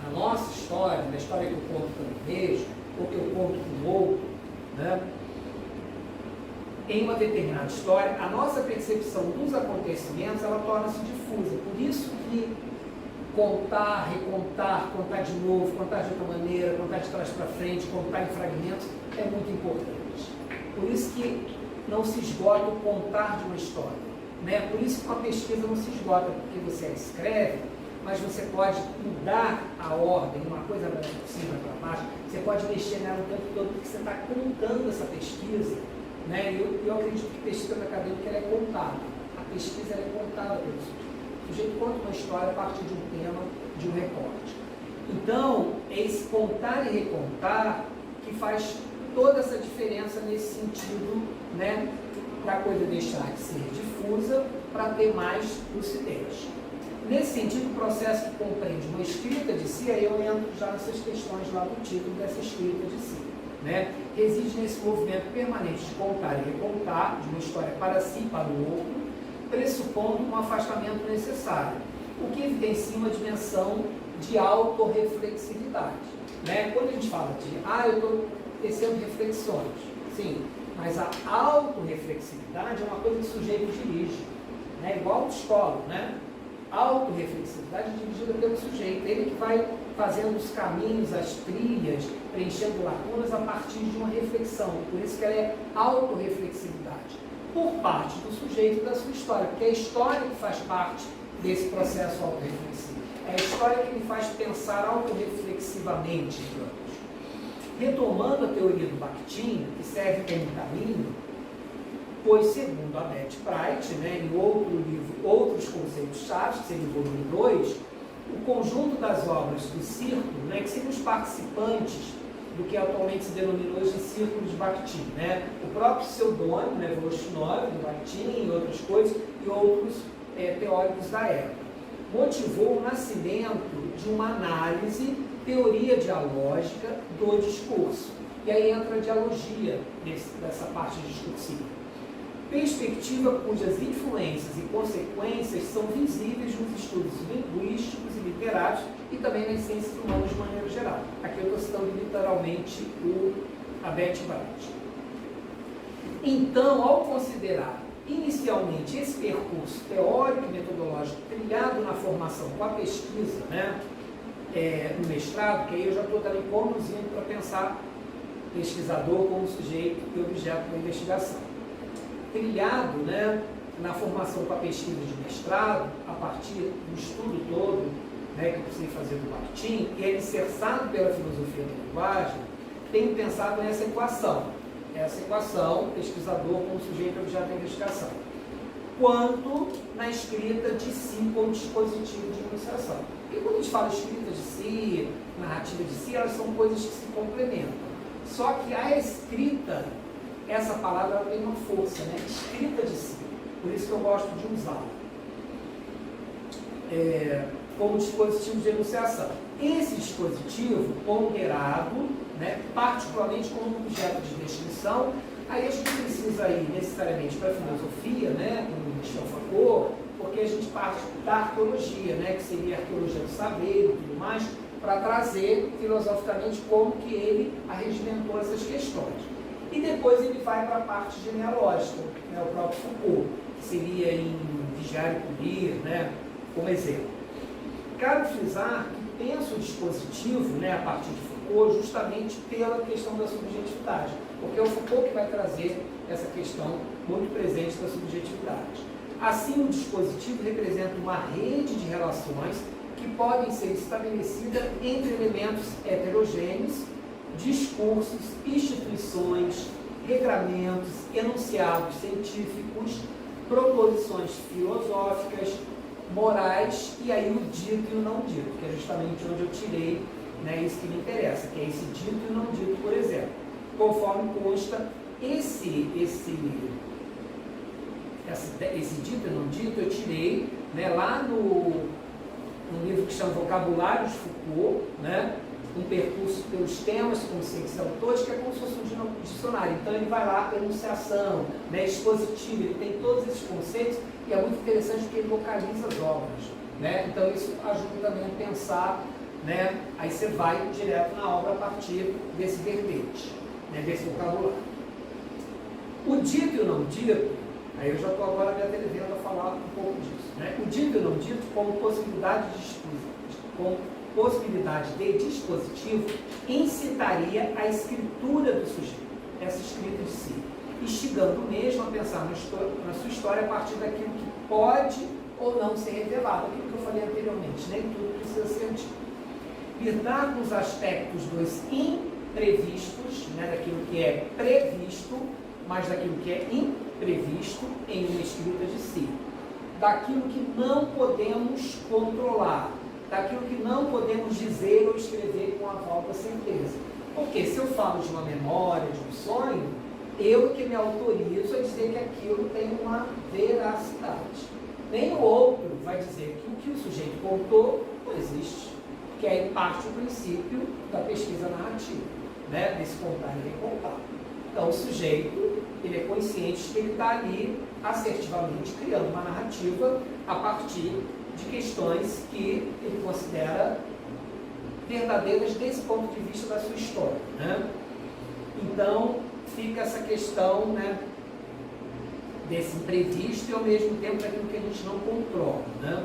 na nossa história, na história que eu conto com o mesmo, ou que eu conto com o outro, né? Em uma determinada história, a nossa percepção dos acontecimentos, ela torna-se difusa. Por isso que contar, recontar, contar de novo, contar de outra maneira, contar de trás para frente, contar em fragmentos, é muito importante. Por isso que não se esgota o contar de uma história, né? Por isso que uma pesquisa não se esgota, porque você a escreve, mas você pode mudar a ordem, uma coisa vai por cima, para baixo, você pode mexer nela o tempo todo, porque você está contando essa pesquisa, né? Eu acredito que pesquisa acadêmica ela é contada, a pesquisa ela é contada pelo sujeito. O sujeito conta uma história a partir de um tema, de um recorte. Então, é esse contar e recontar que faz toda essa diferença nesse sentido, né? Para a coisa deixar de ser difusa, para ter mais lucidez. Nesse sentido, o processo que compreende uma escrita de si, aí eu entro já nessas questões lá do título dessa escrita de si, né? Reside nesse movimento permanente de contar e recontar, de uma história para si e para o outro, pressupondo um afastamento necessário, o que evidencia uma dimensão de autorreflexividade, né? Quando a gente fala de, eu estou tecendo reflexões, sim, mas a autorreflexividade é uma coisa que o sujeito dirige, né? Igual o psicólogo, né? Autorreflexividade dirigida pelo sujeito, ele que vai fazendo os caminhos, as trilhas, preenchendo lacunas a partir de uma reflexão, por isso que ela é autorreflexividade, por parte do sujeito e da sua história, porque é a história que faz parte desse processo autorreflexivo, é a história que me faz pensar autorreflexivamente, digamos. Retomando a teoria do Bakhtin, que serve como caminho, pois, segundo a Beth Bright, né, em outro livro, Outros Conceitos Chaves, que seria o volume 2, o conjunto das obras do círculo, né, que seriam os participantes do que atualmente se denomina hoje de círculo de Bakhtin, né, o próprio pseudônimo, né, Voloshinov, do Bakhtin e outras coisas, e outros teóricos da época, motivou o nascimento de uma análise, teoria dialógica do discurso. E aí entra a dialogia dessa parte discursiva. Perspectiva cujas influências e consequências são visíveis nos estudos linguísticos e literários e também nas ciências humanas de maneira geral. Aqui eu estou citando literalmente a Beth Bright. Então, ao considerar inicialmente esse percurso teórico e metodológico trilhado na formação com a pesquisa, né, no mestrado, que aí eu já estou também conduzindo para pensar pesquisador como sujeito e objeto da investigação. Trilhado, né, na formação com a pesquisa de mestrado, a partir do estudo todo, né, que eu precisei fazer do Bakhtin, e alicerçado pela filosofia da linguagem, tenho pensado nessa equação, pesquisador como sujeito e objeto da investigação, quanto na escrita de si como dispositivo de enunciação. E quando a gente fala escrita de si, narrativa de si, elas são coisas que se complementam. Só que a escrita, essa palavra ela tem uma força, né? Escrita de si. Por isso que eu gosto de usá-la como dispositivo de enunciação. Esse dispositivo ponderado, né, particularmente como objeto de descrição, aí a gente precisa ir necessariamente para a filosofia, né, como Michel Foucault, porque a gente parte da arqueologia, né, que seria a arqueologia do saber e tudo mais, para trazer filosoficamente como que ele arregimentou essas questões. E depois ele vai para a parte genealógica, né, o próprio Foucault, que seria em Vigiar e Punir, né, como exemplo. Cabe frisar que penso o dispositivo, né, a partir de Foucault, justamente pela questão da subjetividade, porque é o Foucault que vai trazer essa questão muito presente da subjetividade. Assim, o dispositivo representa uma rede de relações que podem ser estabelecidas entre elementos heterogêneos, discursos, instituições, regramentos, enunciados científicos, proposições filosóficas, morais, e aí o dito e o não dito, que é justamente onde eu tirei, né, isso que me interessa, que é esse dito e o não dito, por exemplo. Conforme consta, esse dito e não dito eu tirei, né, lá no um livro que chama Vocabulários Foucault, né? Um percurso pelos temas, conceitos e autores, que é como se fosse um dicionário. Então ele vai lá, enunciação, né, expositivo, ele tem todos esses conceitos e é muito interessante porque ele localiza as obras, né? Então isso ajuda também a pensar, né? Aí você vai direto na obra a partir desse verbete, né, desse vocabulário. O dito e o não dito, aí eu já estou agora me atrevendo a falar um pouco disso, né? O dito e o não dito como possibilidade de dispositivo incitaria a escritura do sujeito, essa escrita de si, instigando mesmo a pensar na sua história a partir daquilo que pode ou não ser revelado, aquilo que eu falei anteriormente, nem tudo precisa ser dito. Lidar com os aspectos dos imprevistos, né, daquilo que é previsto, mas daquilo que é imprevisto em uma escrita de si, daquilo que não podemos controlar, daquilo que não podemos dizer ou escrever com aval da certeza. Porque se eu falo de uma memória, de um sonho, eu que me autorizo a dizer que aquilo tem uma veracidade. Nem o outro vai dizer que o que o sujeito contou não existe, que aí parte o princípio da pesquisa narrativa, né? Desse contar e recontar. Então o sujeito, ele é consciente de que ele está ali assertivamente criando uma narrativa a partir de questões que ele considera verdadeiras desse ponto de vista da sua história, né? Então fica essa questão, né, desse imprevisto e ao mesmo tempo daquilo que a gente não controla, né?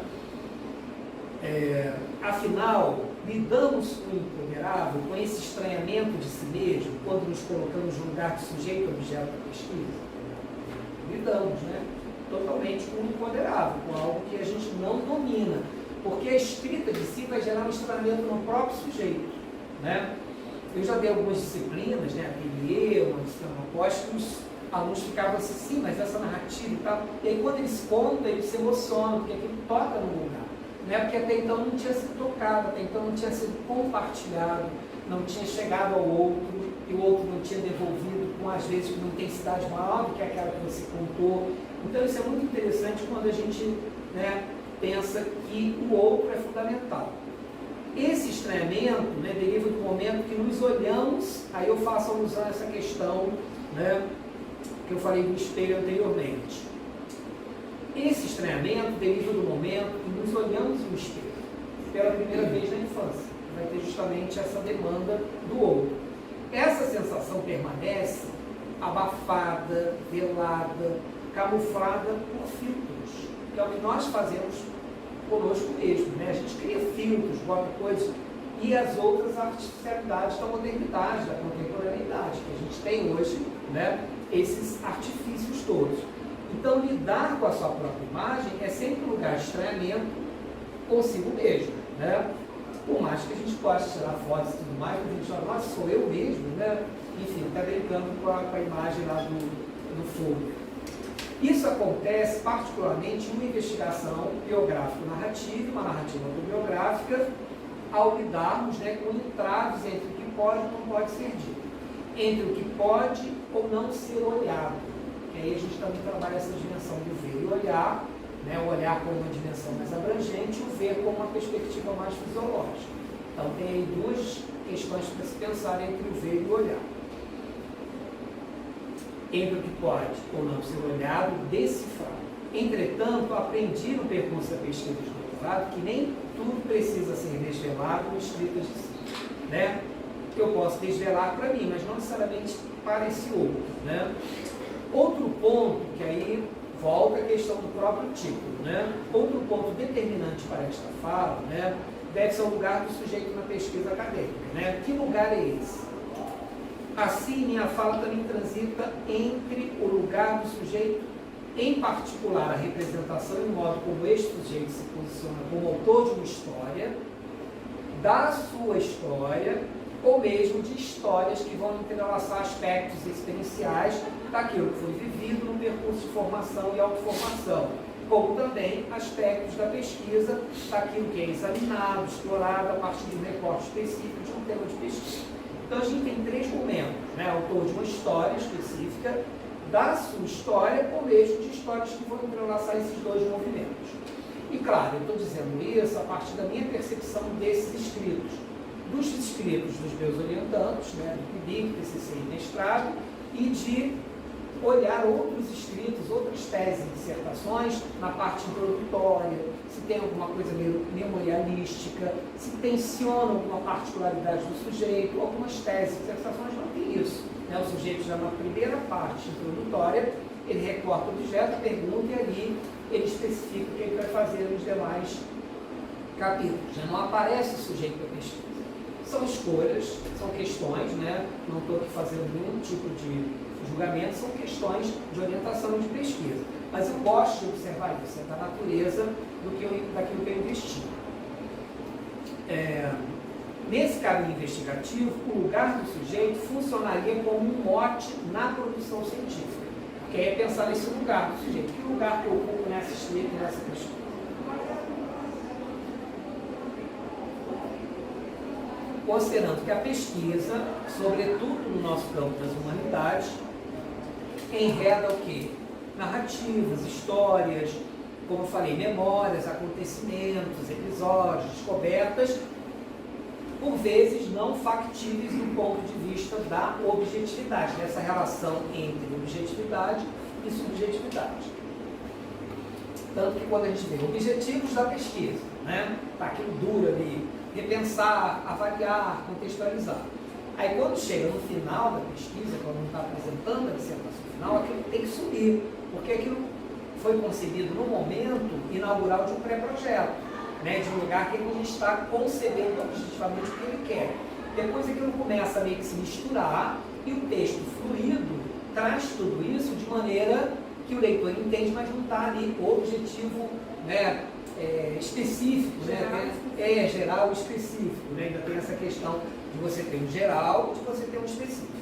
Afinal, lidamos com o imponderável, com esse estranhamento de si mesmo, quando nos colocamos no lugar de sujeito objeto da pesquisa? Lidamos, né? Totalmente com o imponderável, com algo que a gente não domina, porque a escrita de si vai gerar um estranhamento no próprio sujeito, né? Eu já dei algumas disciplinas, né, ateliê, uma disciplina pós, que os alunos ficavam assim, sim, mas essa narrativa e tal, e aí quando eles contam, eles se emocionam, porque aquilo toca no lugar, né? Porque até então não tinha sido tocado, até então não tinha sido compartilhado, não tinha chegado ao outro, e o outro não tinha devolvido com, às vezes, uma intensidade maior do que aquela que você contou. Então isso é muito interessante quando a gente, né, pensa que o outro é fundamental. Esse estranhamento, né, deriva do momento que nos olhamos, aí eu faço alusão a essa questão, né, que eu falei do espelho anteriormente. Esse estranhamento deriva do momento que nos olhamos no espelho, pela primeira vez na infância, vai ter justamente essa demanda do outro. Essa sensação permanece abafada, velada, camuflada por filtros, que é o que nós fazemos conosco mesmo, né? A gente cria filtros, bota coisas, e as outras artificialidades da modernidade, da contemporaneidade, que a gente tem hoje, né? Esses artifícios todos. Então, lidar com a sua própria imagem é sempre um lugar de estranhamento consigo mesmo, né? Por mais que a gente possa tirar fotos e tudo mais, a gente fala, nossa, sou eu mesmo, né? Enfim, está brincando com a imagem lá do fogo. Isso acontece particularmente em uma investigação biográfico-narrativa, uma narrativa autobiográfica, ao lidarmos, né, com entraves entre o que pode e não pode ser dito, entre o que pode ou não ser olhado. E aí a gente também trabalha essa dimensão do ver e olhar, né, o olhar como uma dimensão mais abrangente e o ver como uma perspectiva mais fisiológica. Então tem aí duas questões para se pensar entre o ver e o olhar. Entre o que pode ou não ser olhado, decifrado. Entretanto, aprendi no percurso da pesquisa de doutorado que nem tudo precisa ser desvelado no escrito de si, né? Eu posso desvelar para mim, mas não necessariamente para esse outro, né? Outro ponto, que aí volta a questão do próprio título, né? Outro ponto determinante para esta fala, né, deve ser o lugar do sujeito na pesquisa acadêmica, né? Que lugar é esse? Assim, minha fala também transita entre o lugar do sujeito, em particular a representação e o modo como este sujeito se posiciona como autor de uma história, da sua história, ou mesmo de histórias que vão entrelaçar aspectos experienciais daquilo que foi vivido no percurso de formação e autoformação, como também aspectos da pesquisa, daquilo que é examinado, explorado a partir de um recorte específico de um tema de pesquisa. Então a gente tem três momentos, né? Autor de uma história específica, da sua história, ou mesmo de histórias que vão entrelaçar esses dois movimentos. E claro, eu estou dizendo isso a partir da minha percepção desses escritos. Dos escritos dos meus orientandos, né, do PIBIC, TCC e mestrado, e de olhar outros escritos, outras teses e dissertações na parte introdutória, se tem alguma coisa memorialística, se tensiona alguma particularidade do sujeito, algumas teses e dissertações não tem isso. Né? O sujeito já na primeira parte introdutória, ele recorta o objeto, pergunta e ali ele especifica o que ele vai fazer nos demais capítulos. Já não aparece o sujeito da pesquisa. São escolhas, são questões, né? Não estou aqui fazendo nenhum tipo de julgamento, são questões de orientação e de pesquisa. Mas eu gosto de observar isso, da natureza daquilo que eu investi. Nesse caminho investigativo, o lugar do sujeito funcionaria como um mote na produção científica. Que aí é pensar nesse lugar do sujeito. Que lugar que eu ocupo nessa escrita e nessa pesquisa? Considerando que a pesquisa, sobretudo no nosso campo das humanidades, enreda o quê? Narrativas, histórias, como eu falei, memórias, acontecimentos, episódios, descobertas, por vezes não factíveis do ponto de vista da objetividade, dessa relação entre objetividade e subjetividade. Tanto que quando a gente vê objetivos da pesquisa, né, tá aquilo duro ali, repensar, avaliar, contextualizar. Aí quando chega no final da pesquisa, quando não está apresentando a dissertação final, aquilo tem que subir, porque aquilo foi concebido no momento inaugural de um pré-projeto, né, de um lugar que ele está concebendo objetivamente o que ele quer. Depois aquilo começa a meio que se misturar e o texto fluido traz tudo isso de maneira que o leitor entende, mas não está ali o objetivo, né, específico, né? Geral específico, né? Ainda tem essa questão de você ter um geral e de você ter um específico.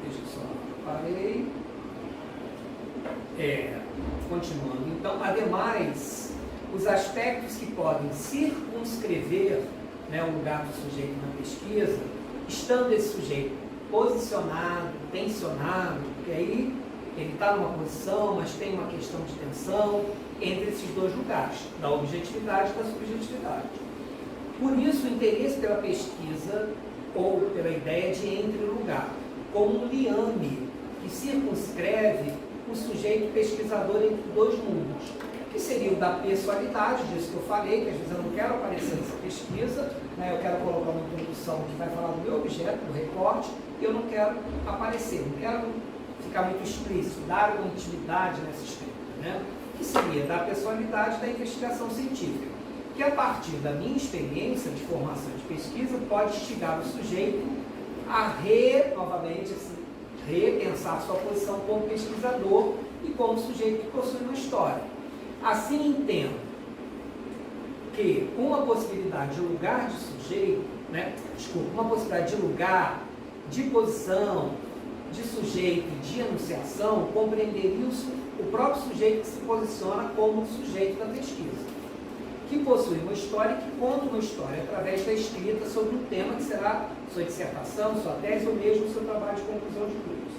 Deixa eu só parei. Continuando. Então, ademais, os aspectos que podem circunscrever, né, o lugar do sujeito na pesquisa, estando esse sujeito posicionado, tensionado, porque aí ele está numa posição, mas tem uma questão de tensão entre esses dois lugares, da objetividade e da subjetividade. Por isso, o interesse pela pesquisa, ou pela ideia de entre-lugar, como um liame que circunscreve o sujeito pesquisador entre dois mundos, que seria o da pessoalidade, disso que eu falei, que às vezes eu não quero aparecer nessa pesquisa, né, eu quero colocar uma introdução que vai falar do meu objeto, do recorte, e eu não quero aparecer, não quero ficar muito explícito, dar uma intimidade nessa escrita, né? Que seria da pessoalidade da investigação científica, que a partir da minha experiência de formação de pesquisa pode instigar o sujeito a novamente, repensar sua posição como pesquisador e como sujeito que possui uma história. Assim entendo que uma possibilidade de lugar de sujeito, né? Uma possibilidade de lugar, de posição, de sujeito e de enunciação, compreenderia o próprio sujeito que se posiciona como sujeito da pesquisa, que possui uma história e que conta uma história através da escrita sobre um tema que será sua dissertação, sua tese ou mesmo seu trabalho de conclusão de curso.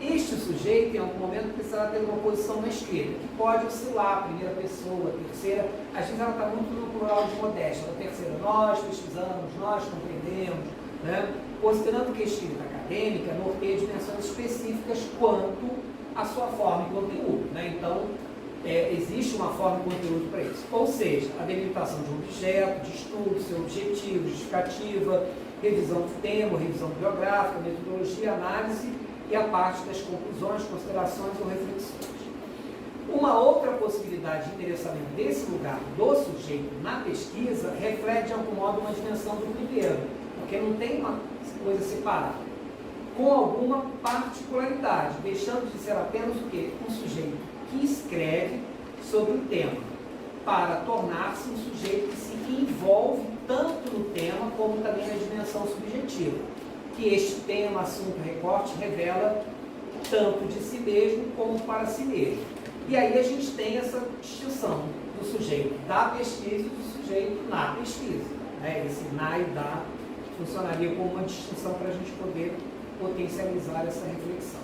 Este sujeito, em algum momento, precisará ter uma posição na escrita, que pode oscilar, a primeira pessoa, a terceira, às vezes ela está muito no plural de modéstia, a terceira, nós pesquisamos, nós compreendemos, né? Considerando que a escrita acadêmica norteia dimensões específicas quanto à sua forma e conteúdo, né? Então, existe uma forma e conteúdo para isso. Ou seja, a delimitação de um objeto, de estudo, seu objetivo, justificativa, revisão do tema, revisão bibliográfica, metodologia, análise e a parte das conclusões, considerações ou reflexões. Uma outra possibilidade de interessamento desse lugar do sujeito na pesquisa reflete de algum modo uma dimensão do primeiro, porque não tem uma coisa separada, com alguma particularidade, deixando de ser apenas o quê? Um sujeito que escreve sobre o tema, para tornar-se um sujeito que se envolve tanto no tema como também na dimensão subjetiva, que este tema, assunto, recorte, revela tanto de si mesmo como para si mesmo. E aí a gente tem essa distinção do sujeito da pesquisa e do sujeito na pesquisa, né? Esse na e da funcionaria como uma distinção para a gente poder potencializar essa reflexão.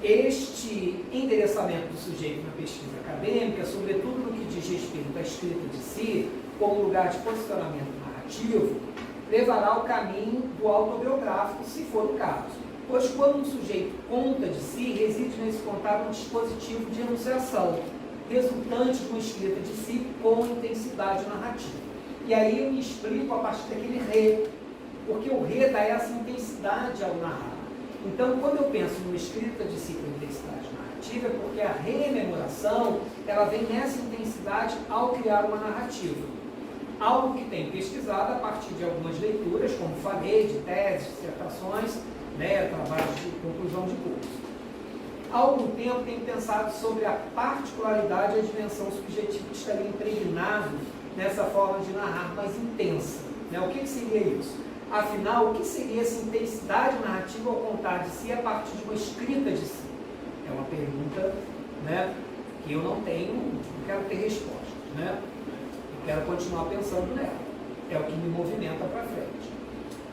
este endereçamento do sujeito na pesquisa acadêmica, sobretudo no que diz respeito à escrita de si, como lugar de posicionamento narrativo, levará ao caminho do autobiográfico, se for o caso. Pois quando um sujeito conta de si, reside nesse contar um dispositivo de enunciação, resultante de uma escrita de si com intensidade narrativa. E aí eu me explico a partir daquele re, porque o re dá essa intensidade ao narrar. Então, quando eu penso numa escrita de si com intensidade narrativa, é porque a rememoração, ela vem nessa intensidade ao criar uma narrativa. Algo que tem pesquisado a partir de algumas leituras, como falei, de teses, dissertações, né, trabalhos de conclusão de curso. Há algum tempo tenho pensado sobre a particularidade e a dimensão subjetiva que estaria impregnado nessa forma de narrar mais intensa. Né? O que seria isso? Afinal, o que seria essa intensidade narrativa ao contar de si a partir de uma escrita de si? É uma pergunta, né, que eu não quero ter resposta. Né? Eu quero continuar pensando nela. É o que me movimenta para frente.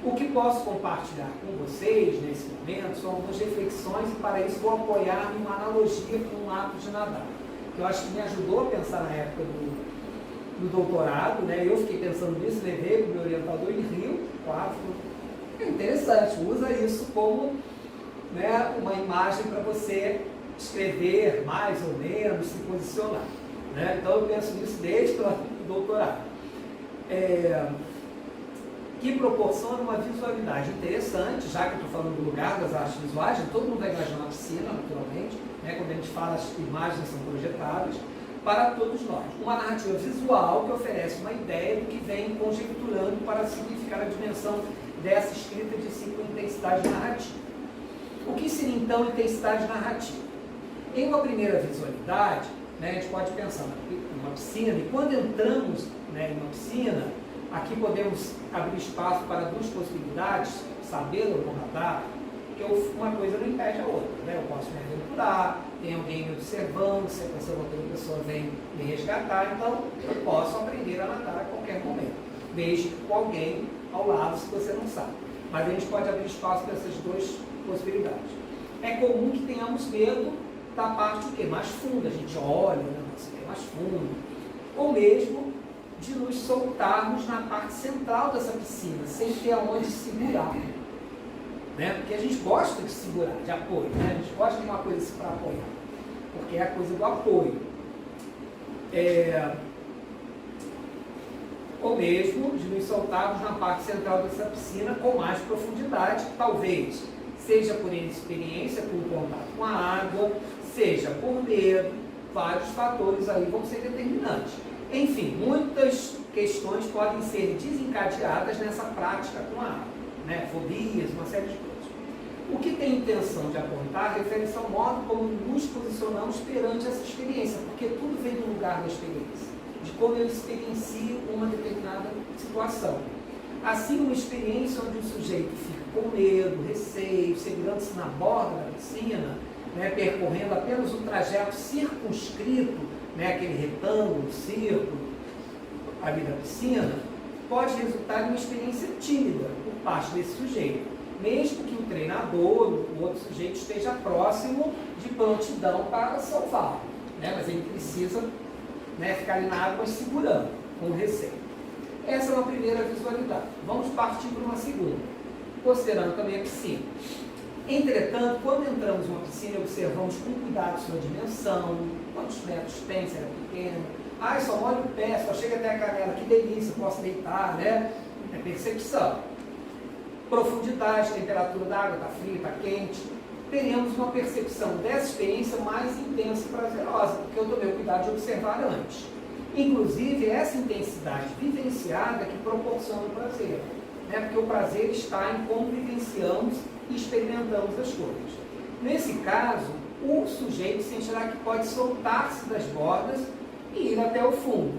O que posso compartilhar com vocês nesse momento são algumas reflexões e para isso vou apoiar em uma analogia com um ato de nadar, que eu acho que me ajudou a pensar na época do doutorado, né? Eu fiquei pensando nisso, levei para o meu orientador em Rio, claro, é interessante, usa isso como, né, uma imagem para você escrever mais ou menos, se posicionar. Né? Então eu penso nisso desde o doutorado. Que proporciona uma visualidade interessante, já que eu estou falando do lugar das artes visuais, todo mundo vai imaginar a piscina, naturalmente, né? Quando a gente fala, as imagens são projetadas, para todos nós. Uma narrativa visual que oferece uma ideia do que vem conjecturando para significar a dimensão dessa escrita de si com intensidade narrativa. O que seria então intensidade narrativa? Em uma primeira visualidade, né, a gente pode pensar numa piscina, e quando entramos, né, em uma piscina, aqui podemos abrir espaço para duas possibilidades, saber ou não nadar, porque uma coisa não impede a outra. Né? Eu posso me aventurar, tem alguém me observando, se essa outra pessoa vem me resgatar, então eu posso aprender a nadar a qualquer momento, desde com alguém ao lado, se você não sabe. Mas a gente pode abrir espaço para essas duas possibilidades. É comum que tenhamos medo da parte do quê? Mais funda, a gente olha, né? É mais fundo, ou mesmo de nos soltarmos na parte central dessa piscina, sem ter aonde segurar. Né? Porque a gente gosta de segurar, de apoio, né? A gente gosta de uma coisa assim para apoiar, porque é a coisa do apoio. Ou mesmo de nos soltarmos na parte central dessa piscina com mais profundidade, talvez seja por inexperiência, por contato com a água, seja por medo, vários fatores aí vão ser determinantes. Enfim, muitas questões podem ser desencadeadas nessa prática com a água, né? Fobias, uma série de coisas. O que tem intenção de apontar refere-se ao modo como nos posicionamos perante essa experiência, porque tudo vem do lugar da experiência, de como eu experiencio uma determinada situação. Assim, uma experiência onde o sujeito fica com medo, receio, segurando-se na borda da piscina, né, percorrendo apenas um trajeto circunscrito, né, aquele retângulo, círculo, ali da piscina, pode resultar em uma experiência tímida por parte desse sujeito, mesmo que o treinador, o outro sujeito esteja próximo de prontidão para salvá-lo, né, mas ele precisa, né, ficar ali na água segurando, com receio. Essa é uma primeira visualidade. Vamos partir para uma segunda, considerando também a piscina. Entretanto, quando entramos numa piscina, observamos com cuidado sua dimensão, quantos metros tem, se era pequeno, só molho o pé, só chega até a canela, que delícia, posso deitar, né? É percepção. Profundidade, temperatura da água, está fria, está quente. Teremos uma percepção dessa experiência mais intensa e prazerosa, porque eu tomei o cuidado de observar antes. Inclusive, essa intensidade vivenciada que proporciona o prazer, né? Porque o prazer está em como vivenciamos e experimentamos as coisas. Nesse caso, o sujeito sentirá que pode soltar-se das bordas e ir até o fundo,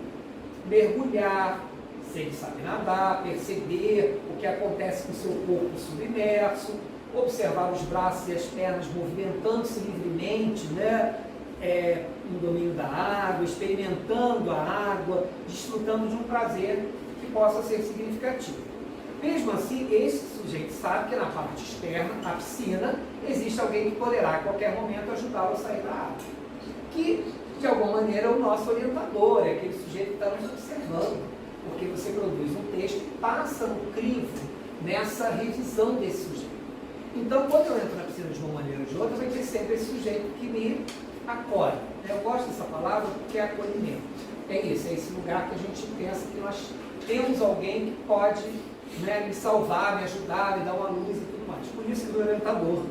mergulhar, se ele sabe nadar, perceber o que acontece com o seu corpo submerso, observar os braços e as pernas movimentando-se livremente, né? No domínio da água, experimentando a água, desfrutando de um prazer que possa ser significativo. Mesmo assim, esse sujeito sabe que na parte externa, na piscina, existe alguém que poderá a qualquer momento ajudá-lo a sair da água. Que, de alguma maneira, é o nosso orientador, é aquele sujeito que está nos observando, porque você produz um texto e passa no crivo nessa revisão desse sujeito. Então, quando eu entro na piscina de uma maneira ou de outra, vai ter sempre esse sujeito que me acolhe. Eu gosto dessa palavra porque é acolhimento. É isso, é esse lugar que a gente pensa que nós temos alguém que pode, né, me salvar, me ajudar, me dar uma luz e tudo mais. Por isso que o orientador,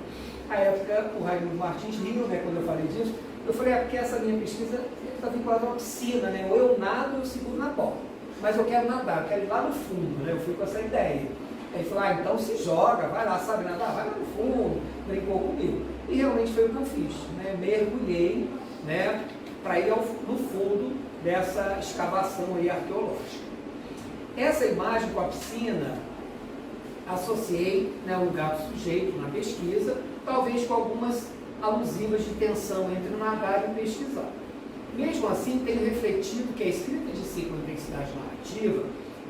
à época, o Raimundo Martins riu, né, quando eu falei disso, eu falei, porque essa minha pesquisa está vinculada a uma piscina, né? Ou eu nado, eu seguro na bola. Mas eu quero nadar, eu quero ir lá no fundo, né? Eu fui com essa ideia. Aí ele falou, então se joga, vai lá, sabe nadar? Vai lá no fundo, brincou comigo. E realmente foi o que eu fiz, né? Mergulhei, né, para ir no fundo dessa escavação aí arqueológica. Essa imagem com a piscina, associei, né, o lugar do sujeito na pesquisa, talvez com algumas alusivas de tensão entre nadar e pesquisar. Mesmo assim, tenho refletido que a escrita de si com intensidade narrativa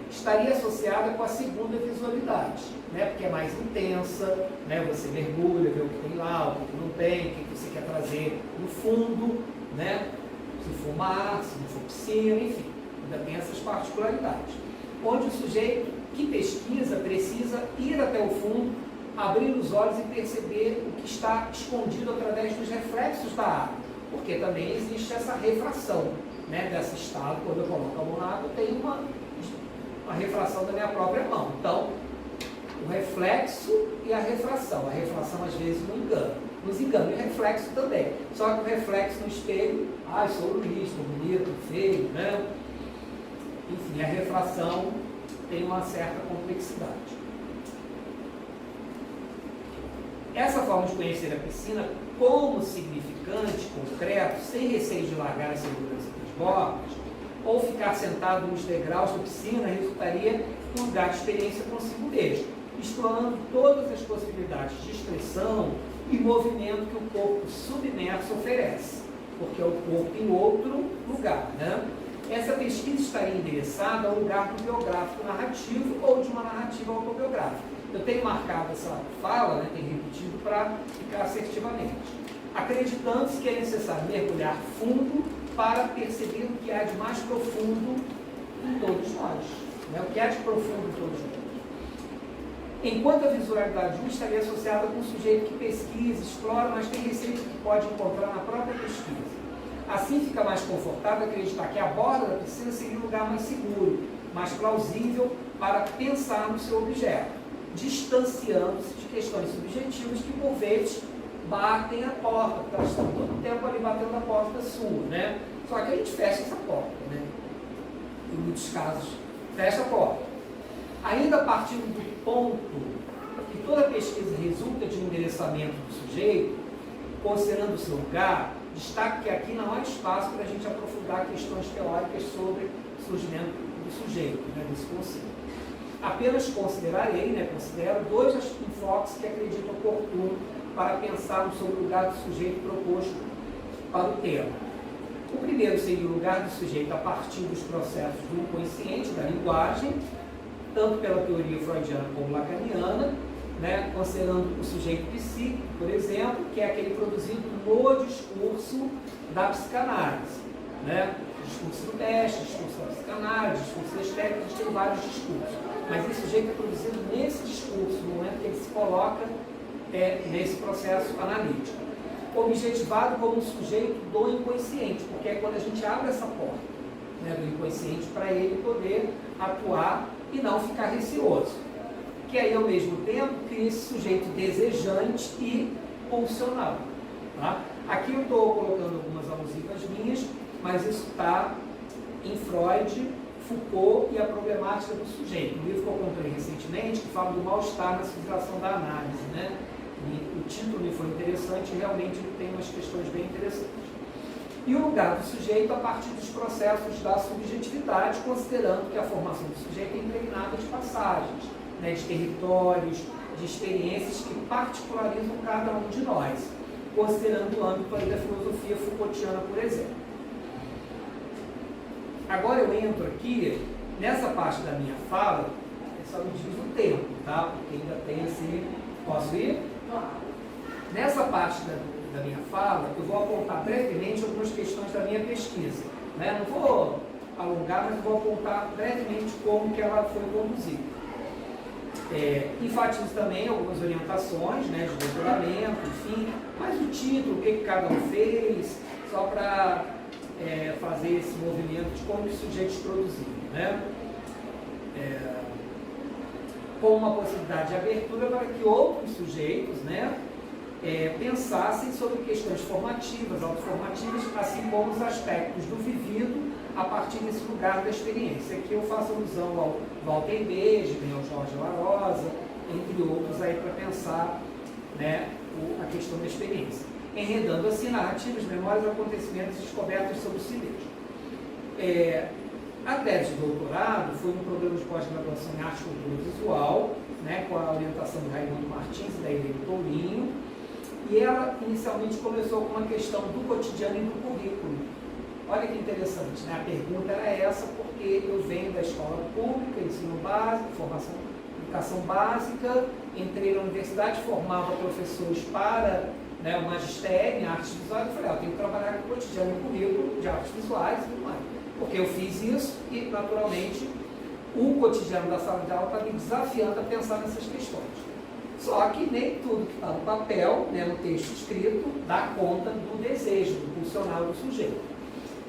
estaria associada com a segunda visualidade, né? Porque é mais intensa, né? Você mergulha, vê o que tem lá, o que não tem, o que você quer trazer no fundo, né? Se for mar, se não for piscina, enfim, ainda tem essas particularidades. Onde o sujeito que pesquisa precisa ir até o fundo, abrir os olhos e perceber o que está escondido através dos reflexos da água, porque também existe essa refração, né, desse estado. Quando eu coloco a mão na água, tem uma refração da minha própria mão. Então, o reflexo e a refração às vezes nos engana, e o reflexo também. Só que o reflexo no espelho, sou bonito, estou bonito, feio, né? Enfim, a refração tem uma certa complexidade. Essa forma de conhecer a piscina como significante, concreto, sem receio de largar a segurança das bordas, ou ficar sentado nos degraus da piscina, resultaria em um lugar de experiência consigo mesmo, explorando todas as possibilidades de expressão e movimento que o corpo submerso oferece, porque é o corpo em outro lugar, né? Essa pesquisa estaria endereçada ao lugar do biográfico narrativo ou de uma narrativa autobiográfica. Eu tenho marcado essa fala, né, tenho repetido para ficar assertivamente. Acreditando-se que é necessário mergulhar fundo para perceber o que há de mais profundo em todos nós. Né? O que há de profundo em todos nós. Enquanto a visualidade estaria associada com um sujeito que pesquisa, explora, mas tem receio que pode encontrar na própria pesquisa. Assim fica mais confortável acreditar que a borda da piscina seria um lugar mais seguro, mais plausível para pensar no seu objeto, distanciando-se de questões subjetivas que, por vezes, batem a porta, porque elas estão todo o tempo ali batendo a porta sua, né? Só que a gente fecha essa porta, né? Em muitos casos, fecha a porta. Ainda partindo do ponto que toda pesquisa resulta de um endereçamento do sujeito, considerando o seu lugar, destaque que aqui não há espaço para a gente aprofundar questões teóricas sobre o surgimento do sujeito, né, desse conceito. Apenas considerarei, né, considero dois enfoques que acredito oportuno para pensarmos sobre o lugar do sujeito proposto para o tema. O primeiro seria o lugar do sujeito a partir dos processos do inconsciente, da linguagem, tanto pela teoria freudiana como lacaniana, né, considerando o sujeito psíquico, por exemplo, que é aquele produzido no discurso da psicanálise. Né? Discurso do teste, discurso da psicanálise, discurso das técnicas, tem vários discursos. Mas esse sujeito é produzido nesse discurso, no momento que ele se coloca nesse processo analítico. Objetivado como um sujeito do inconsciente, porque é quando a gente abre essa porta, né, do inconsciente para ele poder atuar e não ficar receoso. Que aí, ao mesmo tempo, cria esse sujeito desejante e pulsional. Tá? Aqui eu estou colocando algumas alusivas minhas, mas isso está em Freud, Foucault e a problemática do sujeito. Um livro que eu comprei recentemente, que fala do mal-estar na civilização da análise. Né? E o título me foi interessante e realmente ele tem umas questões bem interessantes. E o lugar do sujeito a partir dos processos da subjetividade, considerando que a formação do sujeito é impregnada de passagens, né, de territórios, de experiências que particularizam cada um de nós, considerando o âmbito aí da filosofia Foucaultiana, por exemplo. Agora eu entro aqui, nessa parte da minha fala, só me diz o tempo, tá? Porque ainda tem esse... Posso ir? Claro. Nessa parte da minha fala, eu vou apontar brevemente algumas questões da minha pesquisa, né? Não vou alongar, mas vou apontar brevemente como que ela foi conduzida. Enfatizo também algumas orientações, né, de doutoramento, enfim, mas o título, o que cada um fez, só para fazer esse movimento de como os sujeitos produziram, né? Com uma possibilidade de abertura para que outros sujeitos, né, pensassem sobre questões formativas, autoformativas, assim como os aspectos do vivido a partir desse lugar da experiência. Aqui eu faço alusão ao Walter Benjamin, ao Jorge Larosa, entre outros, aí para pensar, né, a questão da experiência. Enredando assim narrativas, memórias, acontecimentos e descobertas sobre si mesmo. A tese de doutorado foi no programa de pós-graduação em arte, cultura e visual, né, com a orientação do Raimundo Martins e da Helene Tourinho, e ela inicialmente começou com uma questão do cotidiano e do currículo. Olha que interessante, né? A pergunta era essa, porque eu venho da escola pública, ensino básico, educação básica, entrei na universidade, formava professores para, né, o magistério em artes visuais, eu falei, eu tenho que trabalhar com o cotidiano e currículo de artes visuais e tudo mais. Porque eu fiz isso e, naturalmente, o cotidiano da sala de aula está me desafiando a pensar nessas questões. Só que nem tudo que está no papel, né, no texto escrito, dá conta do desejo, do pulsional do sujeito.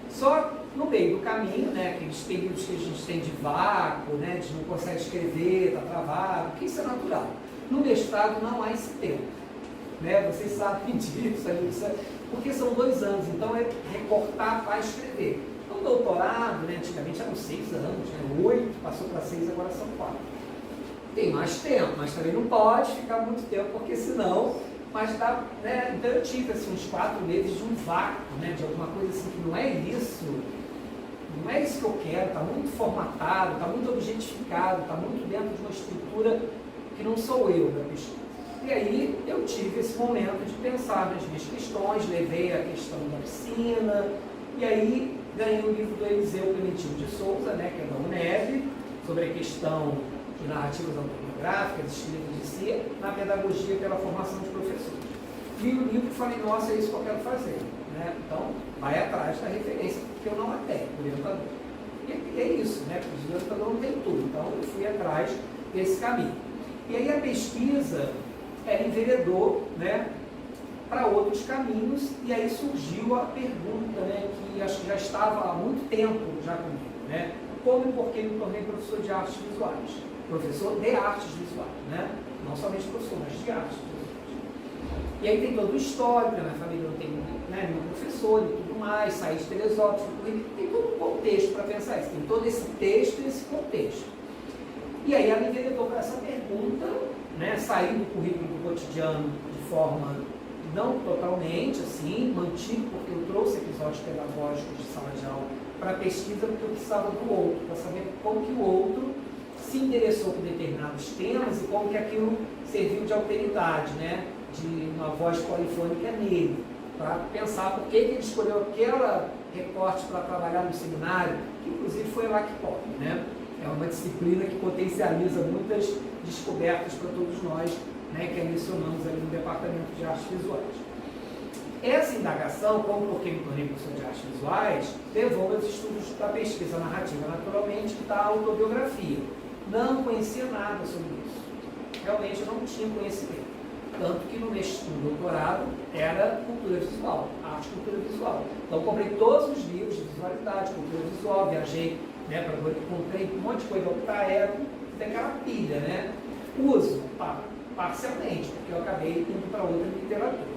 Só no meio do caminho, né, aqueles períodos que a gente tem de vácuo, né, de não consegue escrever, está travado, que isso é natural. No mestrado não há esse tempo, né, vocês sabem disso, porque são 2 anos, então é recortar para escrever. No doutorado, né, antigamente eram 6 anos, né, 8, passou para 6, agora são 4. Tem mais tempo, mas também não pode ficar muito tempo, porque senão... Mas dá, né, então eu tive assim, uns 4 meses de um vácuo, né, de alguma coisa assim que não é isso que eu quero, está muito formatado, está muito objetificado, está muito dentro de uma estrutura que não sou eu da pesquisa. E aí eu tive esse momento de pensar nas minhas questões, levei a questão da piscina, e aí ganhei o livro do Eliseu Clementino de Souza, né, que é da UNEB, sobre a questão de narrativas autobiográficas, escritas de si, na pedagogia pela formação de professores. Li o livro e falei, nossa, é isso que eu quero fazer. Né? Então, vai atrás da referência, porque eu não atendo, orientador. E é isso, né? Porque o orientador não tem tudo. Então, eu fui atrás desse caminho. E aí a pesquisa enveredou, né, para outros caminhos, e aí surgiu a pergunta, né, que acho que já estava há muito tempo já comigo, né? Como e por que me tornei professor de artes visuais? Professor de artes visuais, né? Não somente professor, mas de artes visuais. E aí tem todo o histórico, né? Minha família não tem, né, nenhum professor e tudo mais, saí de Teresópolis, tem todo um contexto para pensar isso, tem todo esse texto e esse contexto. E aí ela me enveredou para essa pergunta, né, sair do currículo do cotidiano de forma não totalmente assim, mantido, porque eu trouxe episódios pedagógicos de sala de aula para a pesquisa, porque eu precisava do outro, para saber como que o outro se interessou por determinados temas e como que aquilo serviu de alteridade, né, de uma voz polifônica nele, para pensar por que ele escolheu aquela recorte para trabalhar no seminário, que inclusive foi lá que pode, né? É uma disciplina que potencializa muitas descobertas para todos nós, né, que mencionamos ali no Departamento de Artes Visuais. Essa indagação, como porque me tornei professor de artes visuais, levou aos estudos da pesquisa narrativa, naturalmente, da autobiografia. Não conhecia nada sobre isso. Realmente eu não tinha conhecimento. Tanto que no doutorado era cultura visual, arte e cultura visual. Então comprei todos os livros de visualidade, cultura visual, viajei, né, comprei um monte de coisa para ela, daquela pilha, né? Uso parcialmente, porque eu acabei indo para outra literatura.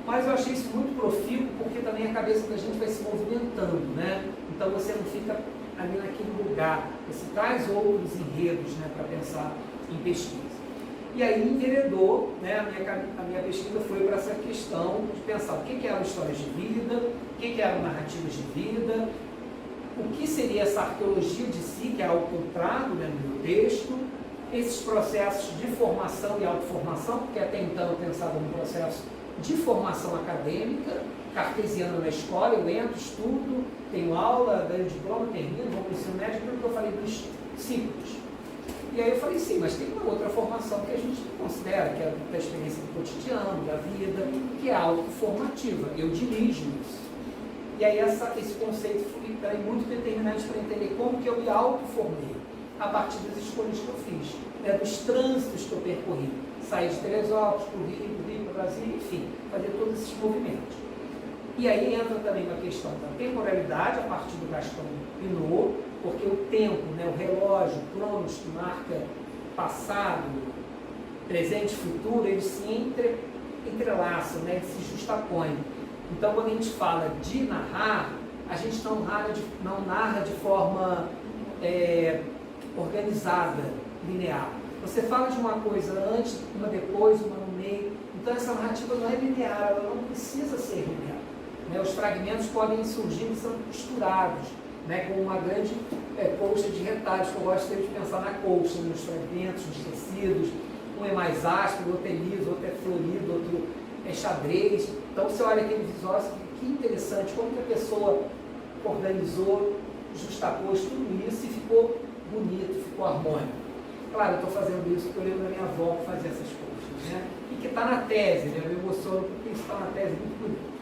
Mas eu achei isso muito profícuo, porque também a cabeça da gente vai se movimentando, né? Então você não fica ali naquele lugar, você traz outros enredos, né, para pensar em pesquisa. E aí enveredou, né, a minha pesquisa foi para essa questão de pensar o que eram histórias de vida, o que eram narrativas de vida, o que seria essa arqueologia de si, que é algo que eu trago, né, no meu texto, esses processos de formação e autoformação, porque até então eu pensava no processo de formação acadêmica, cartesiana na escola, eu entro, estudo, tenho aula, ganho diploma, termino, vou para o ensino médio, aquilo que eu falei dos ciclos. E aí eu falei, sim, mas tem uma outra formação que a gente considera, que é a experiência do cotidiano, da vida, que é autoformativa. Eu dirijo isso. E aí esse conceito foi muito determinante para entender como que eu me autoformei a partir das escolhas que eu fiz, né, dos trânsitos que eu percorri. Sair de Teresópolis para o Rio para o Brasil, enfim, fazer todos esses movimentos. E aí entra também uma questão da temporalidade, a partir do Gaston Pinault, porque o tempo, né, o relógio, o cronos, que marca passado, presente e futuro, eles se entrelaçam, né, eles se justapõem. Então, quando a gente fala de narrar, a gente não narra de forma organizada, linear. Você fala de uma coisa antes, uma depois, uma no meio. Então, essa narrativa não é linear, ela não precisa ser linear. Né? Os fragmentos podem surgir e são costurados, né, com uma grande colcha de retalhos, que eu gosto sempre de pensar na colcha, nos fragmentos, nos tecidos. Um é mais áspero, outro é liso, outro é florido, outro é xadrez. Então você olha aquele visual, que interessante, como que a pessoa organizou, justapôs tudo isso e ficou bonito, ficou harmônico. Claro, eu estou fazendo isso porque eu lembro da minha avó que fazia essas coisas, né? E que está na tese, né? Eu me emociono porque isso está na tese muito bonito.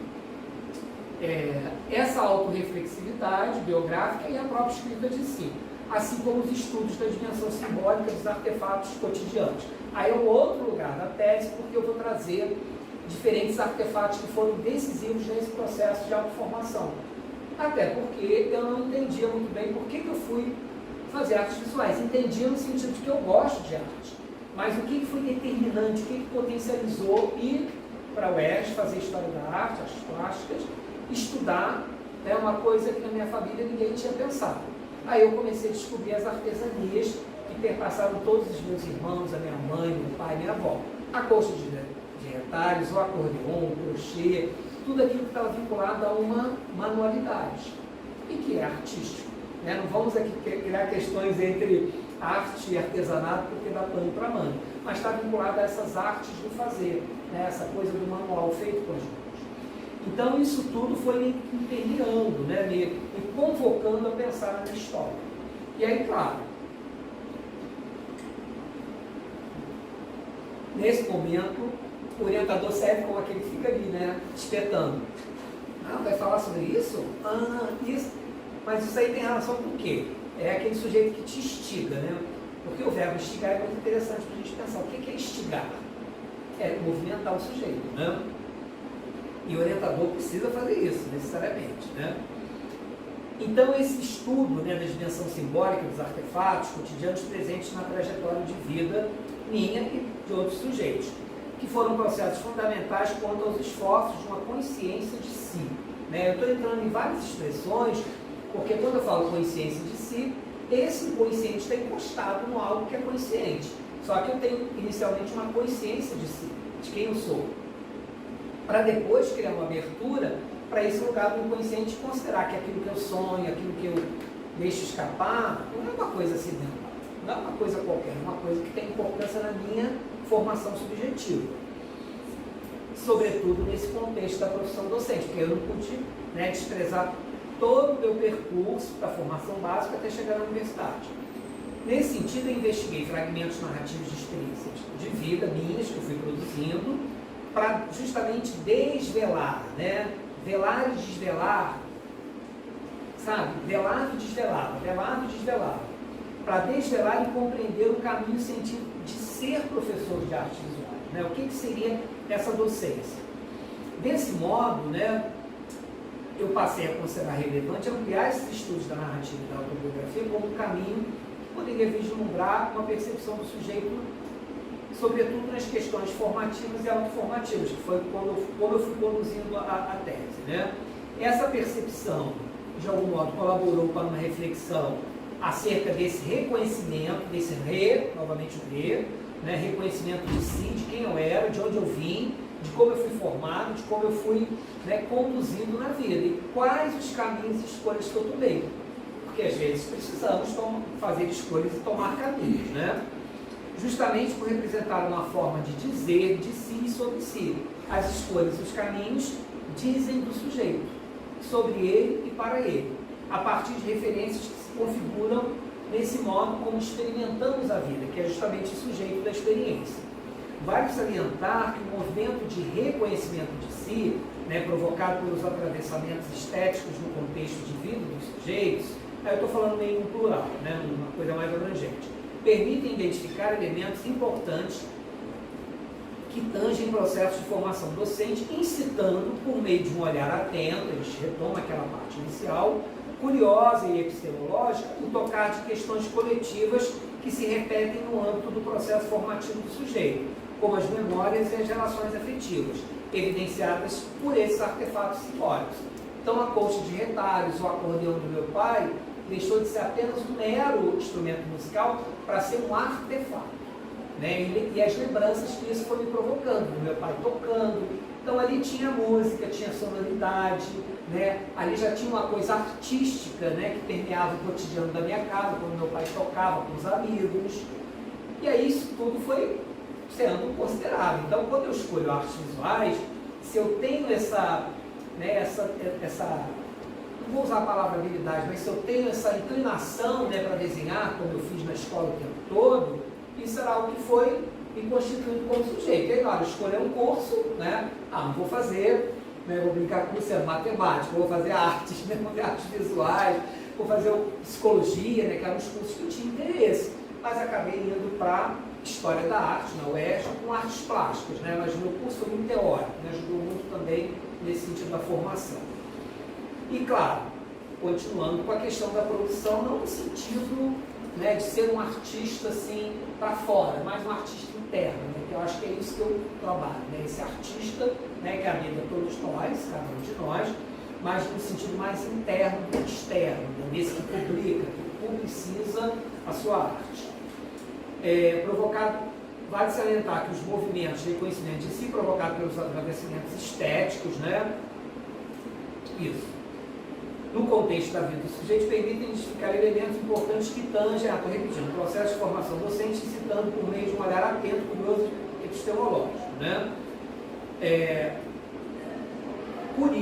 Essa autorreflexividade biográfica e a própria escrita de si, assim como os estudos da dimensão simbólica dos artefatos cotidianos. Aí é um outro lugar da tese, porque eu vou trazer diferentes artefatos que foram decisivos nesse processo de autoformação. Até porque eu não entendia muito bem por que eu fui fazer artes visuais. Entendia no sentido de que eu gosto de arte, mas o que foi determinante, o que potencializou ir para a UERJ, fazer História da Arte, artes plásticas, estudar, é uma coisa que na minha família ninguém tinha pensado. Aí eu comecei a descobrir as artesanias que perpassaram todos os meus irmãos, a minha mãe, meu pai, minha avó. A colcha de retalhos, o acordeon, o crochê, tudo aquilo que estava vinculado a uma manualidade e que é artístico. Né? Não vamos aqui criar questões entre arte e artesanato porque dá pano para mano, mas está vinculado a essas artes do fazer, né? Essa coisa do manual feito com as mãos. Então isso tudo foi me permeando, né? me convocando a pensar na minha história. E aí, claro, nesse momento, o orientador serve como aquele que fica ali, né? Espetando. Ah, vai falar sobre isso? Ah, isso. Mas isso aí tem relação com o quê? É aquele sujeito que te instiga, né? Porque o verbo instigar é muito interessante para a gente pensar. O que é instigar? É movimentar o sujeito, né? E o orientador precisa fazer isso, necessariamente, né? Então, esse estudo, né, da dimensão simbólica dos artefatos cotidianos presentes na trajetória de vida minha e de outros sujeitos, que foram processos fundamentais quanto aos esforços de uma consciência de si. Né? Eu estou entrando em várias expressões, porque quando eu falo consciência de si, esse inconsciente está encostado no algo que é consciente. Só que eu tenho inicialmente uma consciência de si, de quem eu sou. Para depois criar uma abertura para esse lugar do inconsciente considerar que aquilo que eu sonho, aquilo que eu deixo escapar, não é uma coisa acidental, não é uma coisa qualquer, é uma coisa que tem importância na minha formação subjetiva. Sobretudo nesse contexto da profissão docente, porque eu não pude, né, desprezar todo o meu percurso da formação básica até chegar na universidade. Nesse sentido, eu investiguei fragmentos narrativos de experiências de vida minhas que eu fui produzindo para justamente desvelar, né? Velar e desvelar, sabe? Velar e desvelar, velar e desvelar, para desvelar e compreender o caminho e sentido de ser professor de artes visuais, né? O que seria essa docência? Desse modo, né, eu passei a considerar relevante ampliar esses estudos da narrativa e da autobiografia como um caminho que poderia vislumbrar uma percepção do sujeito, sobretudo nas questões formativas e autoformativas, que foi como eu fui conduzindo a tese. Né? Essa percepção, de algum modo, colaborou para uma reflexão acerca desse reconhecimento, novamente o né? Reconhecimento de si, de quem eu era, de onde eu vim, de como eu fui formado, de como eu fui, né, conduzido na vida e quais os caminhos e escolhas que eu tomei. Porque às vezes precisamos fazer escolhas e tomar caminhos, né? Justamente por representar uma forma de dizer de si e sobre si. As escolhas e os caminhos dizem do sujeito, sobre ele e para ele, a partir de referências que se configuram nesse modo como experimentamos a vida, que é justamente o sujeito da experiência. Vale salientar que o movimento de reconhecimento de si, né, provocado pelos atravessamentos estéticos no contexto de vida dos sujeitos, aí eu estou falando meio no plural, né, uma coisa mais abrangente, permitem identificar elementos importantes que tangem processos de formação docente, incitando, por meio de um olhar atento, eles retomam aquela parte inicial, curiosa e epistemológica, o tocar de questões coletivas que se repetem no âmbito do processo formativo do sujeito, como as memórias e as relações afetivas, evidenciadas por esses artefatos simbólicos. Então, a colcha de retalhos, o acordeão do meu pai, deixou de ser apenas um mero instrumento musical para ser um artefato. Né? E as lembranças que isso foi me provocando, meu pai tocando, então ali tinha música, tinha sonoridade, né? Ali já tinha uma coisa artística, né, que permeava o cotidiano da minha casa, quando meu pai tocava com os amigos, e aí isso tudo foi sendo considerado. Então, quando eu escolho artes visuais, se eu tenho essa, né, não vou usar a palavra habilidade, mas se eu tenho essa inclinação, né, para desenhar, como eu fiz na escola o tempo todo, isso era algo que foi me constituindo como sujeito. E aí, na hora de escolher um curso, né? Não vou fazer, né, vou brincar com você, matemática, vou fazer artes, né, vou fazer artes visuais, vou fazer psicologia, né, que eram os cursos que eu tinha interesse. Mas acabei indo para História da Arte, na UERJ, com artes plásticas, né? Mas o meu curso foi muito teórico, me ajudou muito também nesse sentido da formação. E, claro, continuando com a questão da produção, não no sentido, né, de ser um artista assim para fora, mas um artista interno, né, que eu acho que é isso que eu trabalho, né, esse artista, né, que habita todos nós, cada um de nós, mas no sentido mais interno do que externo, né, nesse que publica, que publiciza a sua arte. Vale salientar que os movimentos de reconhecimento de si provocados pelos atravessamentos estéticos, né, isso, no contexto da vida do sujeito, permitem identificar elementos importantes que tangem, estou repetindo, o processo de formação docente, citando por meio de um olhar atento, curioso e epistemológico. Né? Por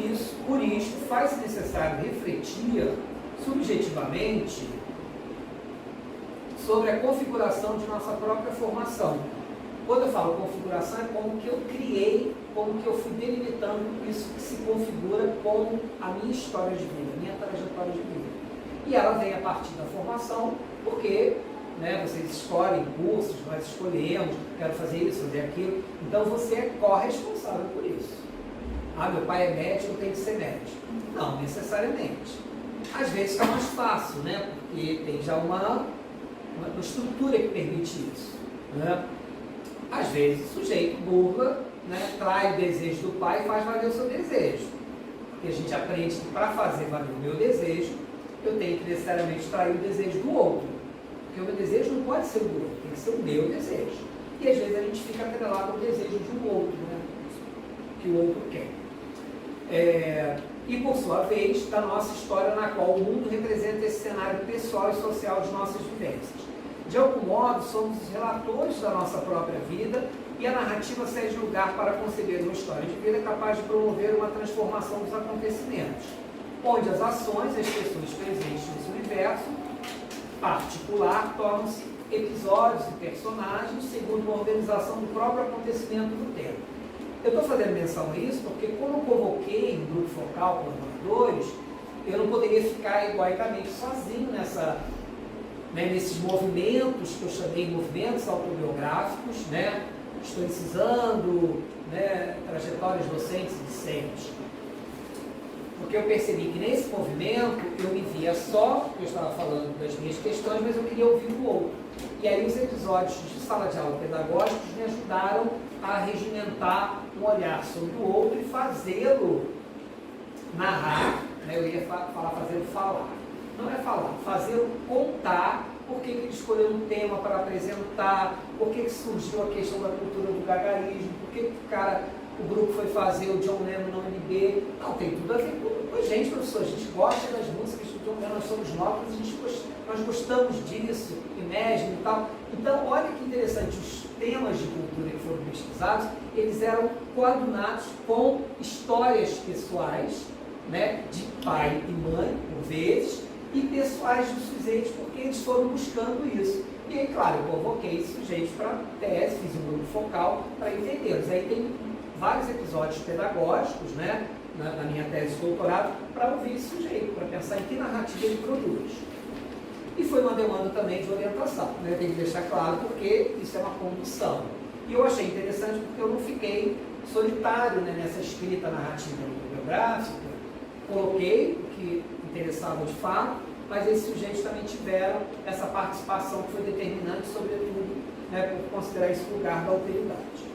isso, faz-se necessário refletir subjetivamente sobre a configuração de nossa própria formação. Quando eu falo configuração, é como que eu criei, como que eu fui delimitando isso que se configura como a minha história de vida, a minha trajetória de vida. E ela vem a partir da formação, porque, né, vocês escolhem cursos, nós escolhemos, quero fazer isso, fazer aquilo, então você é corresponsável por isso. Meu pai é médico, eu tenho que ser médico. Não necessariamente. Às vezes está mais fácil, né, porque tem já uma estrutura que permite isso. Né? Às vezes o sujeito burla, né, trai o desejo do pai e faz valer o seu desejo. Porque a gente aprende que para fazer valer o meu desejo, eu tenho que necessariamente trair o desejo do outro. Porque o meu desejo não pode ser o do outro, tem que ser o meu desejo. E às vezes a gente fica atrelado ao desejo de um outro, né, que o outro quer. E por sua vez, da nossa história na qual o mundo representa esse cenário pessoal e social de nossas vivências. De algum modo, somos os relatores da nossa própria vida e a narrativa cede lugar para conceber uma história de vida capaz de promover uma transformação dos acontecimentos, onde as ações, as pessoas presentes nesse universo particular tornam-se episódios e personagens segundo uma organização do próprio acontecimento do tempo. Eu estou fazendo menção a isso porque, quando eu convoquei um grupo focal colaboradores, eu não poderia ficar egoicamente sozinho nesses movimentos que eu chamei de movimentos autobiográficos, né, historicizando, né, trajetórias docentes e discentes. Porque eu percebi que nesse movimento eu me via só, eu estava falando das minhas questões, mas eu queria ouvir o outro. E aí os episódios de sala de aula pedagógicos me ajudaram a regimentar um olhar sobre o outro e fazê-lo narrar, né, eu ia falar fazê-lo falar. Não é falar, fazê-lo contar por que ele escolheu um tema para apresentar, por que surgiu a questão da cultura do gagarismo, por que o grupo foi fazer o John Lennon na UNB. Não, tem tudo a ver com a gente, professor. A gente gosta das músicas do John Lennon, nós somos novos, nós gostamos disso, Imagine e tal. Então, olha que interessante, os temas de cultura que foram pesquisados, eles eram coadunados com histórias pessoais, né, de pai e mãe, por vezes, e pessoais dos sujeitos, porque eles foram buscando isso. E aí, claro, eu convoquei sujeitos para tese, fiz um grupo focal para entendê-los. Aí tem vários episódios pedagógicos, né, na minha tese de doutorado, para ouvir esse sujeito, para pensar em que narrativa ele produz. E foi uma demanda também de orientação, né? Tem que deixar claro, porque isso é uma condução. E eu achei interessante porque eu não fiquei solitário, né, nessa escrita narrativa autobiográfica, coloquei o que interessava de fato, mas esses sujeitos também tiveram essa participação que foi determinante, sobretudo, né, por considerar esse lugar da alteridade.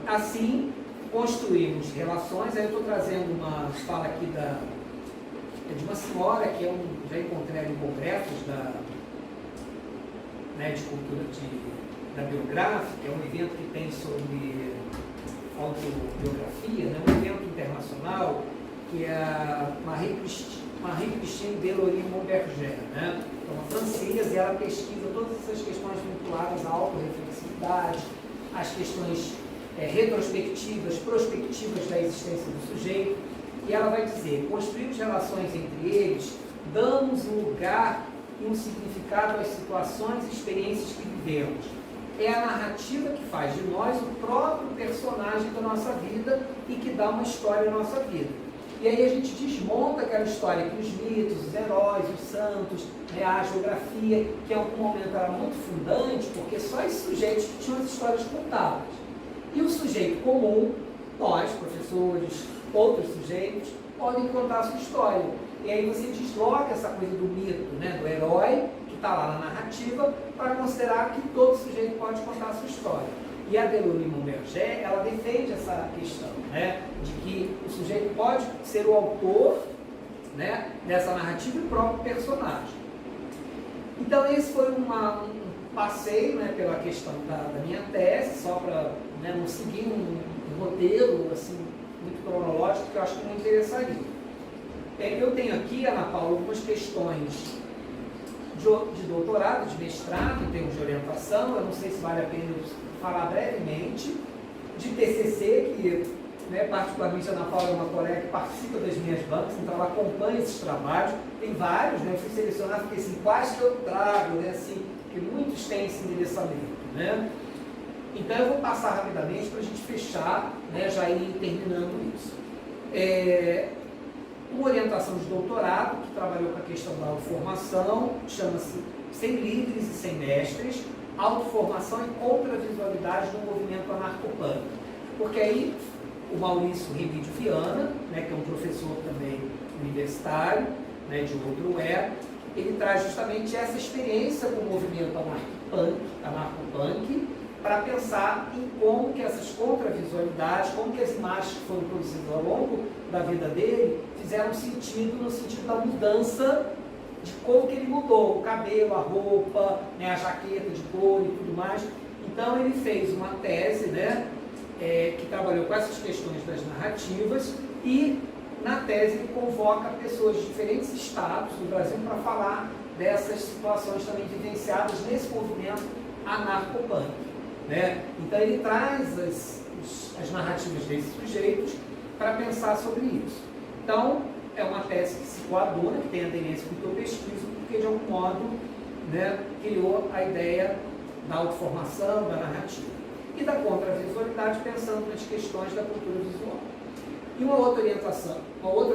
Assim, construímos relações. Aí eu estou trazendo uma fala aqui de uma senhora que já encontrei em congressos de cultura da biográfica, é um evento que tem sobre autobiografia, né, um evento internacional, que é a Marie-Christine Delory-Monberger, né? É uma francesa, e ela pesquisa todas essas questões vinculadas à autorreflexividade, as questões retrospectivas, prospectivas da existência do sujeito, e ela vai dizer: construímos relações entre eles, damos um lugar e um significado às situações e experiências que vivemos. É a narrativa que faz de nós o próprio personagem da nossa vida e que dá uma história à nossa vida. E aí a gente desmonta aquela história que os mitos, os heróis, os santos, né, a geografia, que em algum momento era muito fundante, porque só esses sujeitos tinham as histórias contadas. E o sujeito comum, nós, professores, outros sujeitos, podem contar a sua história. E aí você desloca essa coisa do mito, né, do herói, que está lá na narrativa, para considerar que todo sujeito pode contar a sua história. E a Delory-Monberger, ela defende essa questão, né, de que o sujeito pode ser o autor, né, dessa narrativa e o próprio personagem. Então esse foi um passeio, né, pela questão da minha tese, só para, né, não seguir um roteiro assim, muito cronológico, que eu acho que não interessaria. Eu tenho aqui, Ana Paula, algumas questões de doutorado, de mestrado, em termos de orientação. Eu não sei se vale a pena falar brevemente, de TCC, que, né, particularmente a Ana Paula é uma colega que participa das minhas bancas, então ela acompanha esses trabalhos. Tem vários, né, eu fui selecionar, fiquei assim, quais que eu trago, né, assim, porque muitos têm esse endereçamento, né? Então eu vou passar rapidamente para a gente fechar, né, já ir terminando isso. Uma orientação de doutorado, que trabalhou com a questão da autoformação, chama-se Sem Líderes e Sem Mestres, Autoformação e Contravisualidade no Movimento Anarcopunk. Porque aí o Maurício Remídio Viana, né, que é um professor também universitário, né, de outro ele traz justamente essa experiência com o movimento anarcopunk, para pensar em como que essas contravisualidades, como que as imagens que foram produzidas ao longo da vida dele fizeram sentido no sentido da mudança de como que ele mudou, o cabelo, a roupa, né, a jaqueta de couro e tudo mais. Então ele fez uma tese, né, que trabalhou com essas questões das narrativas, e na tese ele convoca pessoas de diferentes estados do Brasil para falar dessas situações também vivenciadas nesse movimento anarcopunk, né? Então ele traz as narrativas desses sujeitos para pensar sobre isso. Então é uma tese que se coaduna, que tem aderência com o que eu pesquiso, porque de algum modo, né, criou a ideia da autoformação, da narrativa e da contravisualidade, pensando nas questões da cultura visual. E uma outra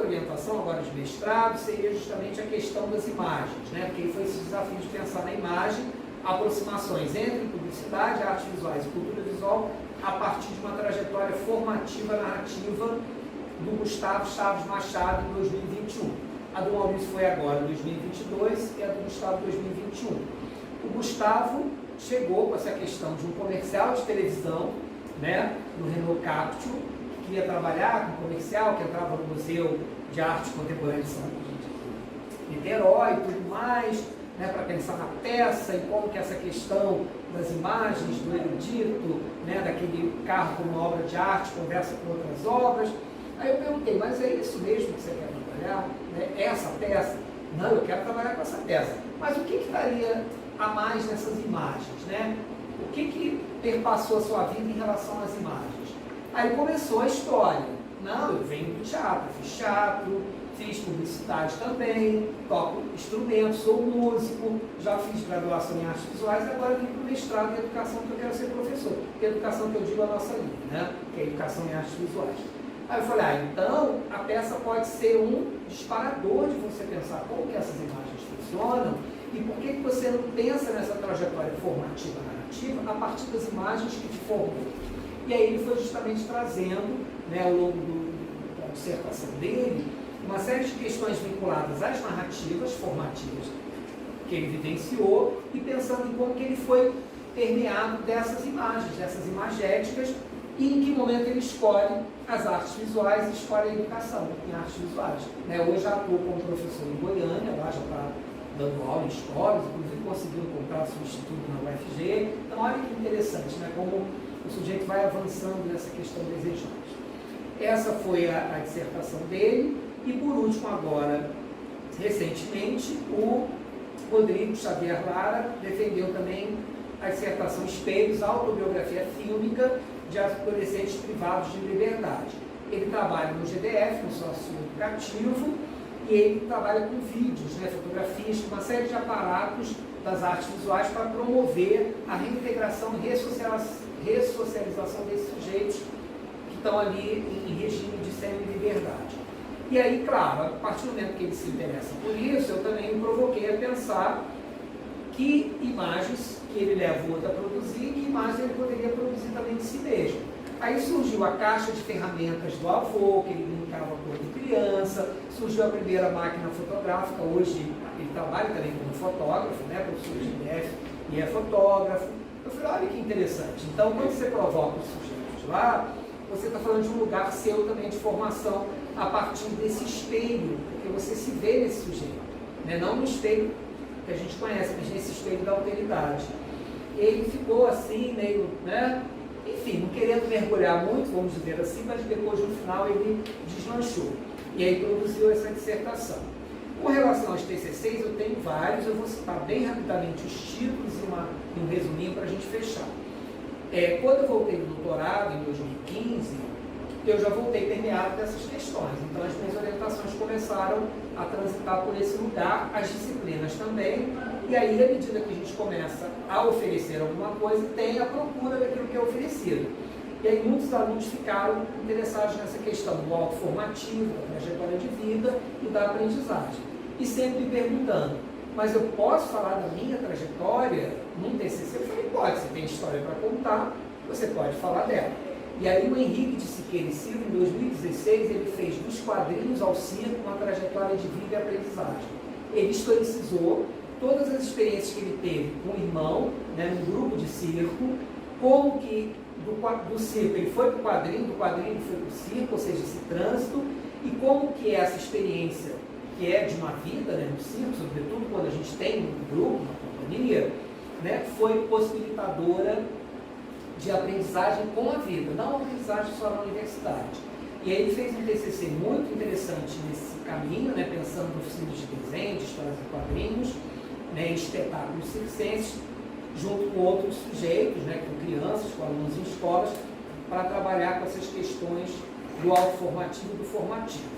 orientação agora de mestrado seria justamente a questão das imagens, né? Porque foi esse desafio de pensar na imagem, aproximações entre publicidade, artes visuais e cultura visual, a partir de uma trajetória formativa narrativa do Gustavo Chaves Machado em 2021. A do Maurício foi agora, em 2022, e a do Gustavo em 2021. O Gustavo chegou com essa questão de um comercial de televisão, né, do Renault Captio, que queria trabalhar com comercial, que entrava no Museu de Arte Contemporânea de São Niterói e tudo mais, né, para pensar na peça e como que essa questão das imagens, do erudito, né, daquele carro como uma obra de arte, conversa com outras obras. Aí eu perguntei, mas é isso mesmo que você quer trabalhar? Né? Essa peça? Não, eu quero trabalhar com essa peça. Mas o que estaria a mais nessas imagens? Né? O que perpassou a sua vida em relação às imagens? Aí começou a história. Não, eu venho do teatro, fiz teatro, fiz publicidade também, toco instrumentos, sou músico, já fiz graduação em artes visuais e agora vim para o mestrado em educação, que eu quero ser professor. Que é educação que eu digo a nossa língua, né? Que é educação em artes visuais. Aí eu falei, então a peça pode ser um disparador de você pensar como que essas imagens funcionam e por que você não pensa nessa trajetória formativa narrativa a partir das imagens que te formou. E aí ele foi justamente trazendo, né, ao longo da dissertação dele, uma série de questões vinculadas às narrativas formativas que ele vivenciou e pensando em como que ele foi permeado dessas imagens, dessas imagéticas, e em que momento ele escolhe as artes visuais e escolhe a educação em artes visuais. Né? Hoje já atuo como professor em Goiânia, lá já está dando aula em escolas, inclusive conseguiu encontrar substituto na UFG. Então olha que interessante, né? Como o sujeito vai avançando nessa questão desejante. Essa foi a dissertação dele. E por último agora, recentemente, o Rodrigo Xavier Lara defendeu também a dissertação Espelhos, autobiografia fílmica de adolescentes privados de liberdade. Ele trabalha no GDF, no sócio educativo, e ele trabalha com vídeos, né, fotografias, uma série de aparatos das artes visuais para promover a reintegração e ressocialização desses sujeitos que estão ali em regime de semi-liberdade. E aí, claro, a partir do momento que ele se interessa por isso, eu também me provoquei a pensar que imagens que ele leva o outro a produzir, que imagens ele poderia produzir também de si mesmo. Aí surgiu a caixa de ferramentas do avô, que ele brincava quando criança, surgiu a primeira máquina fotográfica, hoje ele trabalha também como fotógrafo, né, professor de IDF e é fotógrafo. Eu falei, olha que interessante. Então, quando você provoca os sujeitos lá, você está falando de um lugar seu também de formação a partir desse espelho, porque você se vê nesse sujeito, né? Não no espelho que a gente conhece, mas nesse espelho da alteridade. Ele ficou assim, meio, né? Enfim, não querendo mergulhar muito, vamos dizer assim, mas depois no final ele deslanchou. E aí produziu essa dissertação. Com relação aos TCCs, eu tenho vários, eu vou citar bem rapidamente os títulos e um resuminho para a gente fechar. Quando eu voltei do doutorado, em 2015, eu já voltei permeado dessas questões. Então, as minhas orientações começaram a transitar por esse lugar, as disciplinas também, e aí, à medida que a gente começa a oferecer alguma coisa, tem a procura daquilo que é oferecido. E aí, muitos alunos ficaram interessados nessa questão do autoformativo, da trajetória de vida e da aprendizagem. E sempre me perguntando, mas eu posso falar da minha trajetória num TCC? Eu falei, pode, você tem história para contar, você pode falar dela. E aí o Henrique de Siqueira e Silva, em 2016, ele fez dos quadrinhos ao circo uma trajetória de vida e aprendizagem. Ele historicizou todas as experiências que ele teve com o irmão, né, num grupo de circo, como que do circo ele foi para o quadrinho, do quadrinho ele foi para o circo, ou seja, esse trânsito, e como que essa experiência, que é de uma vida, né, no circo, sobretudo quando a gente tem um grupo, uma companhia, né, foi possibilitadora de aprendizagem com a vida, não aprendizagem só na universidade. E aí ele fez um TCC muito interessante nesse caminho, né, pensando em oficinas de desenho, de histórias de quadrinhos, né, em espetáculos circenses, junto com outros sujeitos, né, com crianças, com alunos em escolas, para trabalhar com essas questões do autoformativo e do formativo.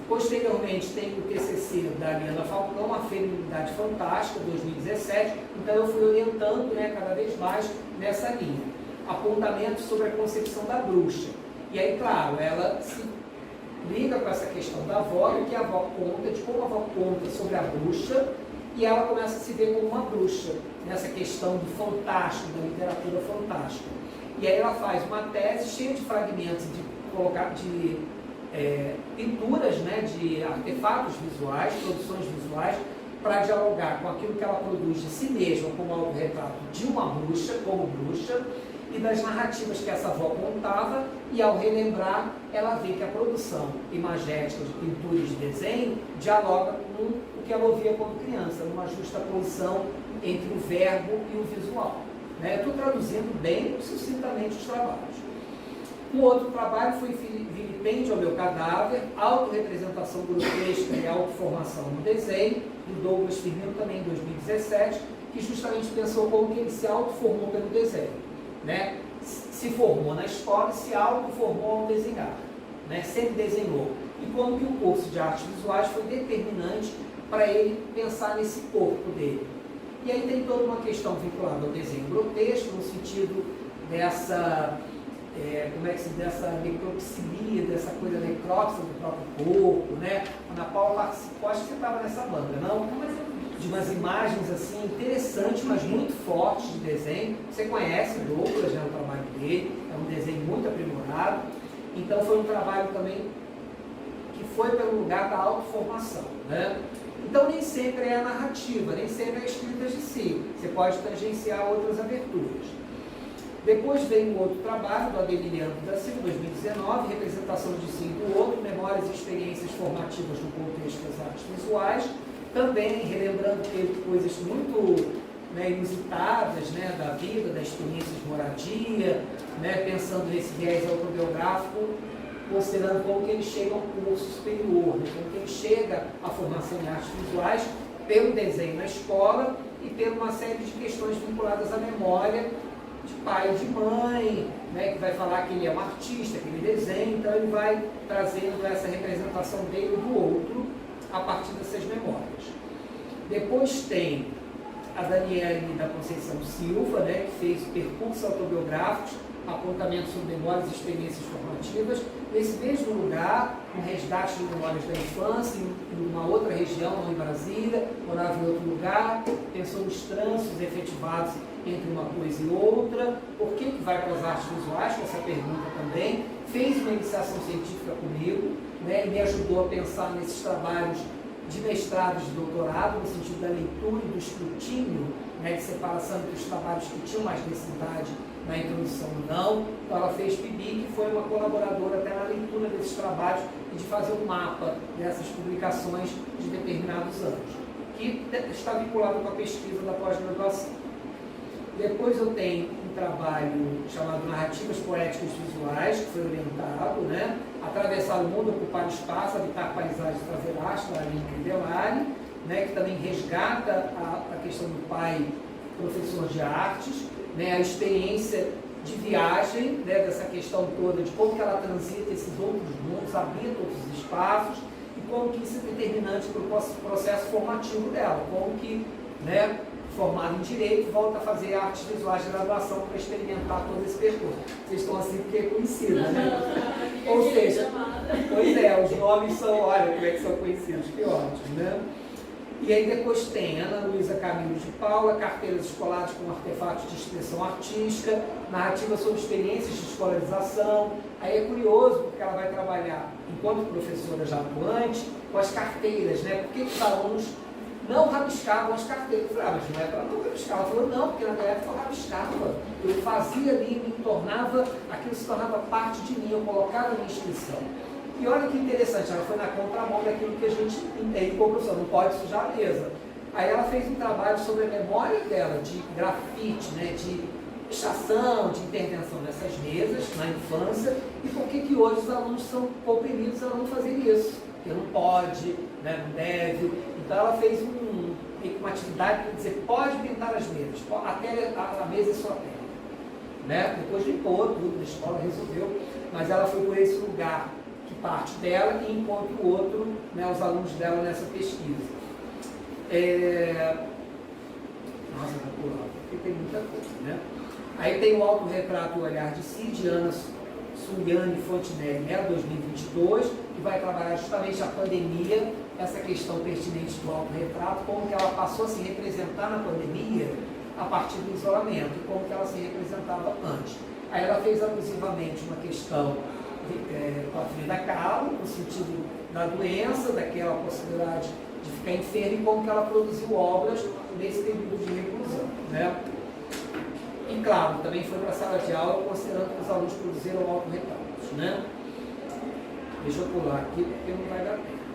Posteriormente tem o TCC da Liana Falcão, A Feminilidade Fantástica, 2017, então eu fui orientando, né, cada vez mais nessa linha. Apontamentos sobre a concepção da bruxa. E aí, claro, ela se liga com essa questão da avó, e que a avó conta, de como a avó conta sobre a bruxa, e ela começa a se ver como uma bruxa, nessa questão do fantástico, da literatura fantástica. E aí ela faz uma tese cheia de fragmentos de pinturas, né, de artefatos visuais, produções visuais, para dialogar com aquilo que ela produz de si mesma, como autorretrato de uma bruxa, como bruxa, e das narrativas que essa avó contava, e ao relembrar, ela vê que a produção imagética de pintura e de desenho dialoga com o que ela ouvia quando criança, numa justa posição entre o verbo e o visual. Né? Estou traduzindo bem sucintamente os trabalhos. Um outro trabalho foi Vilipêndio ao Meu Cadáver, Autorrepresentação Grotesca e Autoformação no Desenho, do Douglas Firmino, também em 2017, que justamente pensou como que ele se autoformou pelo desenho. Né? Se formou na escola e se autoformou ao desenhar. Né? Sempre desenhou. e como que o curso de artes visuais foi determinante para ele pensar nesse corpo dele. E aí tem toda uma questão vinculada ao desenho grotesco, no sentido dessa, dessa necropsilia, dessa coisa necrópsia do próprio corpo, né? A Ana Paula participou, acho que você estava nessa banda, não? De umas imagens assim interessantes, mas muito fortes de desenho. Você conhece o Douglas, né, o trabalho dele, é um desenho muito aprimorado. Então foi um trabalho também que foi pelo lugar da autoformação, né? Então nem sempre é a narrativa, nem sempre é a escrita de si. Você pode tangenciar outras aberturas. Depois vem um outro trabalho do Ademiliano da Silva, 2019, representação de si e do outro, memórias e experiências formativas no contexto das artes visuais, também relembrando que teve coisas muito, né, inusitadas, né, da vida, da experiência de moradia, né, pensando nesse viés autobiográfico, considerando como que ele chega ao curso superior, né, como que ele chega à formação em artes visuais pelo desenho na escola e por uma série de questões vinculadas à memória de pai e de mãe, né, que vai falar que ele é um artista, que ele desenha, então ele vai trazendo essa representação dele e do outro a partir dessas memórias. Depois tem a Daniele da Conceição Silva, né, que fez percursos autobiográficos, apontamentos sobre memórias e experiências formativas, nesse mesmo lugar, um resgate de memórias da infância, em uma outra região, não em Brasília, morava em outro lugar, pensou nos trânsitos efetivados entre uma coisa e outra, por que vai para as artes visuais, com essa pergunta também, fez uma iniciação científica comigo, né, e me ajudou a pensar nesses trabalhos de mestrado e de doutorado, no sentido da leitura e do escrutínio, né, de separação entre os trabalhos que tinham mais densidade na introdução ou não. Então ela fez PIBIC, que foi uma colaboradora até na leitura desses trabalhos e de fazer um mapa dessas publicações de determinados anos, que está vinculado com a pesquisa da pós-graduação. Depois eu tenho um trabalho chamado Narrativas Poéticas Visuais, que foi orientado, né? Atravessar o mundo, ocupar o espaço, habitar paisagens, trazer arte, da Aline Crivellari, né? Que também resgata a questão do pai professor de artes, né? A experiência de viagem, né? Dessa questão toda de como que ela transita esses outros mundos, habita outros espaços, e como que isso é determinante para o processo formativo dela, como que, né, formado em Direito, volta a fazer artes visuais de graduação para experimentar todo esse percurso. Vocês estão assim porque é conhecido, né? Ou seja, pois é, os nomes são, olha como é que são conhecidos, que ótimo, né? E aí depois tem Ana Luísa Camilo de Paula, carteiras escolares com artefatos de expressão artística, narrativa sobre experiências de escolarização. Aí é curioso, porque ela vai trabalhar, enquanto professora já atuante, com as carteiras, né? Por que os alunos não rabiscavam as carteiras? Eu falei, mas não é para não rabiscar. Ela falou, não, porque na minha época eu rabiscava. Eu fazia ali, me tornava, aquilo se tornava parte de mim, eu colocava a minha inscrição. E olha que interessante, ela foi na contramão daquilo que a gente entende como professor, não pode sujar a mesa. Aí ela fez um trabalho sobre a memória dela, de grafite, né, de pichação, de intervenção nessas mesas, na infância, e por que hoje os alunos são comprimidos a não fazer isso. Porque não pode, né, não deve. Então ela fez uma atividade para dizer, pode pintar as mesas, até a mesa é sua tela. Né? Depois limpou tudo, a escola resolveu, mas ela foi por esse lugar que parte dela e encontra o outro, né, os alunos dela nessa pesquisa. Nossa, vou pular, porque tem muita coisa, né? Aí tem o autorretrato, o olhar de si, de Ana Suliane Fontinelli, né, 2022, que vai trabalhar justamente a pandemia, essa questão pertinente do autorretrato, como que ela passou a se representar na pandemia a partir do isolamento, e como que ela se representava antes. Aí ela fez abusivamente uma questão com a Frida Kahlo, no sentido da doença, daquela possibilidade de ficar enferma, e como que ela produziu obras nesse período de reclusão, né? E claro, também foi para a sala de aula, considerando que os alunos produziram autorretratos, né? Deixa eu pular aqui, porque não vai dar tempo.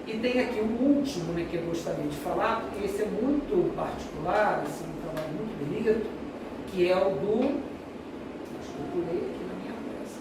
E tem aqui o último, né, que eu gostaria de falar, porque esse é muito particular, assim, um trabalho muito bonito, que é o do... Acho que eu pulei aqui na minha peça.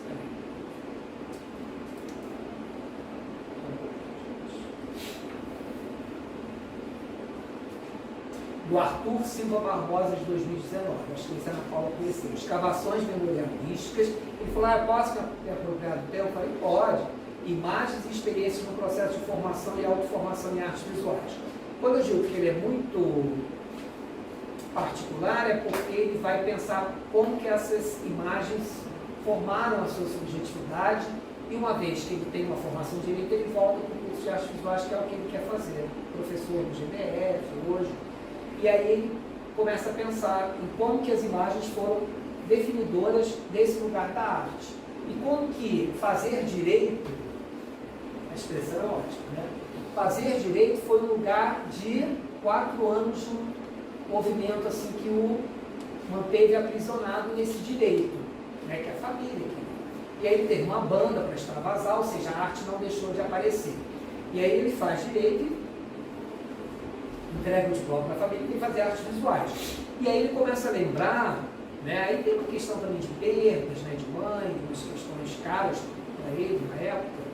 Do Arthur Silva Barbosa, de 2019. Acho que esse Ana Paula conheceu. Escavações memorialísticas. Ele falou, posso me apropriar do tempo? Eu falei, pode. imagens e experiências no processo de formação e autoformação em artes visuais. Quando eu digo que ele é muito particular, é porque ele vai pensar como que essas imagens formaram a sua subjetividade, e uma vez que ele tem uma formação de direito, ele volta para o curso de artes visuais, que é o que ele quer fazer, professor do GBF hoje, e aí ele começa a pensar em como que as imagens foram definidoras desse lugar da arte, e como que fazer direito, a expressão é ótima, né? Fazer direito foi um lugar de 4 anos de um movimento assim, que o manteve aprisionado nesse direito, né, que é a família. E aí ele teve uma banda para extravasar, ou seja, a arte não deixou de aparecer. E aí ele faz direito, entrega o diploma para a família e tem que fazer artes visuais. E aí ele começa a lembrar, né, aí tem uma questão também de perdas, né, de mãe, umas questões caras para ele na época,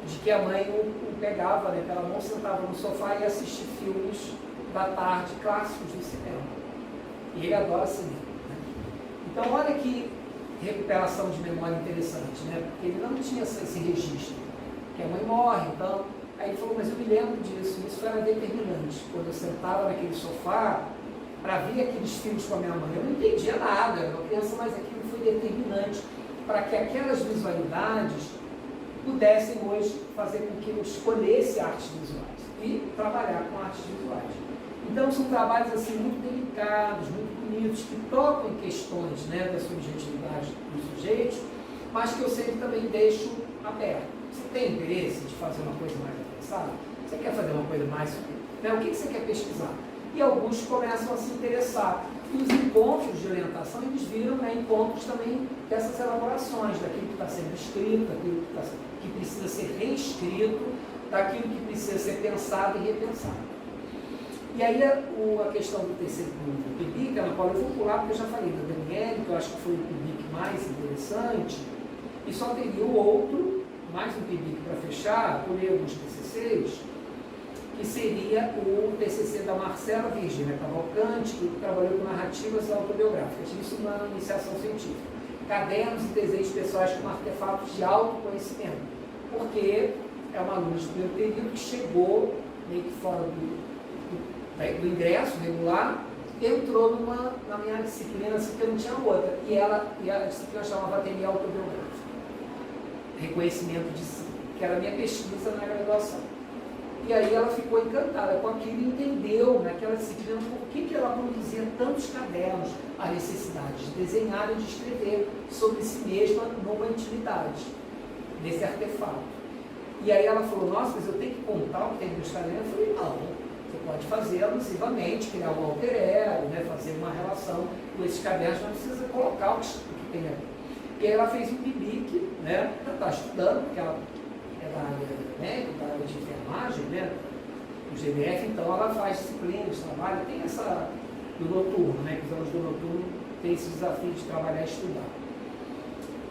de que a mãe o pegava, né, pela mão, sentava no sofá e assistia filmes da tarde clássicos do cinema. E ele adora cinema, né? Então olha que recuperação de memória interessante, né? Porque ele não tinha esse registro, que a mãe morre, então, aí ele falou, mas eu me lembro disso, isso era determinante, quando eu sentava naquele sofá para ver aqueles filmes com a minha mãe, eu não entendia nada, eu era uma criança, mas aquilo foi determinante para que aquelas visualidades pudessem hoje fazer com que eu escolhesse artes visuais e trabalhar com artes visuais. Então são trabalhos assim muito delicados, muito bonitos, que tocam em questões, né, da subjetividade dos sujeitos, mas que eu sempre também deixo aberto. Você tem interesse de fazer uma coisa mais avançada? Você quer fazer uma coisa mais... Né, o que você quer pesquisar? E alguns começam a se interessar. E os encontros de orientação, eles viram, né, encontros também dessas elaborações, daquilo que está sendo escrito, daquilo que precisa ser reescrito, daquilo que precisa ser pensado e repensado. E aí a questão do terceiro PIBIC, na qual eu vou pular, porque eu já falei da Daniele, que eu acho que foi o PIBIC mais interessante, e só teria o outro, mais um PIBIC para fechar, pulei alguns TCCs, que seria o TCC da Marcela Virgínia Cavalcante, que trabalhou com narrativas autobiográficas, isso na iniciação científica. Cadernos e desenhos pessoais com artefatos de autoconhecimento, porque é uma aluna de primeiro período que chegou meio que fora do ingresso regular, entrou na minha disciplina, assim, que eu não tinha outra, e a disciplina chamava Ateliê Autobiográfico, reconhecimento de si, que era a minha pesquisa na graduação. E aí ela ficou encantada com aquilo e entendeu naquela disciplina por que ela produzia tantos cadernos, a necessidade de desenhar e de escrever sobre si mesma numa intimidade, nesse artefato. E aí ela falou, nossa, mas eu tenho que contar o que tem nos cadernos? Eu falei, não. Você pode fazer alusivamente, criar um alter ego, né, fazer uma relação com esses cadernos, não precisa colocar o que tem ali. E aí ela fez um PIBIC, né, ela está estudando, porque ela é da área médica, da área de enfermagem, né, do GBF, então ela faz disciplinas, trabalha, tem essa do noturno, né, que os alunos do noturno têm esse desafio de trabalhar e estudar.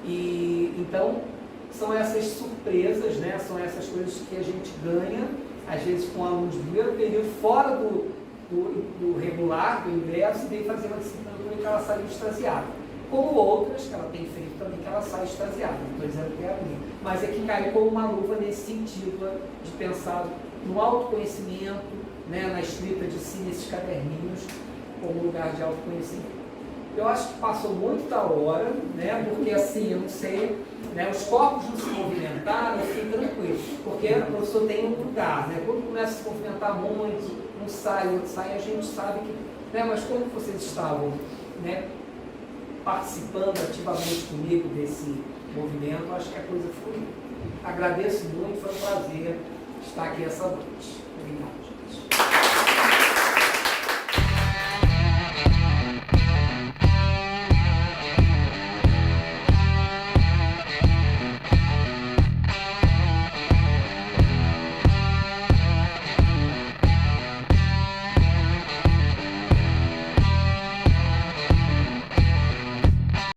E então, são essas surpresas, né, são essas coisas que a gente ganha, às vezes com alunos do primeiro período, fora do regular, do ingresso, e vem fazer uma disciplina que ela sai extasiada. Como outras que ela tem feito também, que ela sai extasiada, não estou dizendo que é a minha. Mas é que cai como uma luva nesse sentido de pensar no autoconhecimento, né, na escrita de si, nesses caderninhos, como lugar de autoconhecimento. Eu acho que passou muito da hora, né, porque assim, eu não sei, né, os corpos não se movimentaram, eu fiquei tranquilo, porque o professor tem um lugar, né, quando começa a se movimentar muito, um sai, outro sai, a gente sabe que, né, mas como vocês estavam, né, participando ativamente comigo desse movimento, acho que a coisa foi. Agradeço muito, foi um prazer estar aqui essa noite. Obrigado.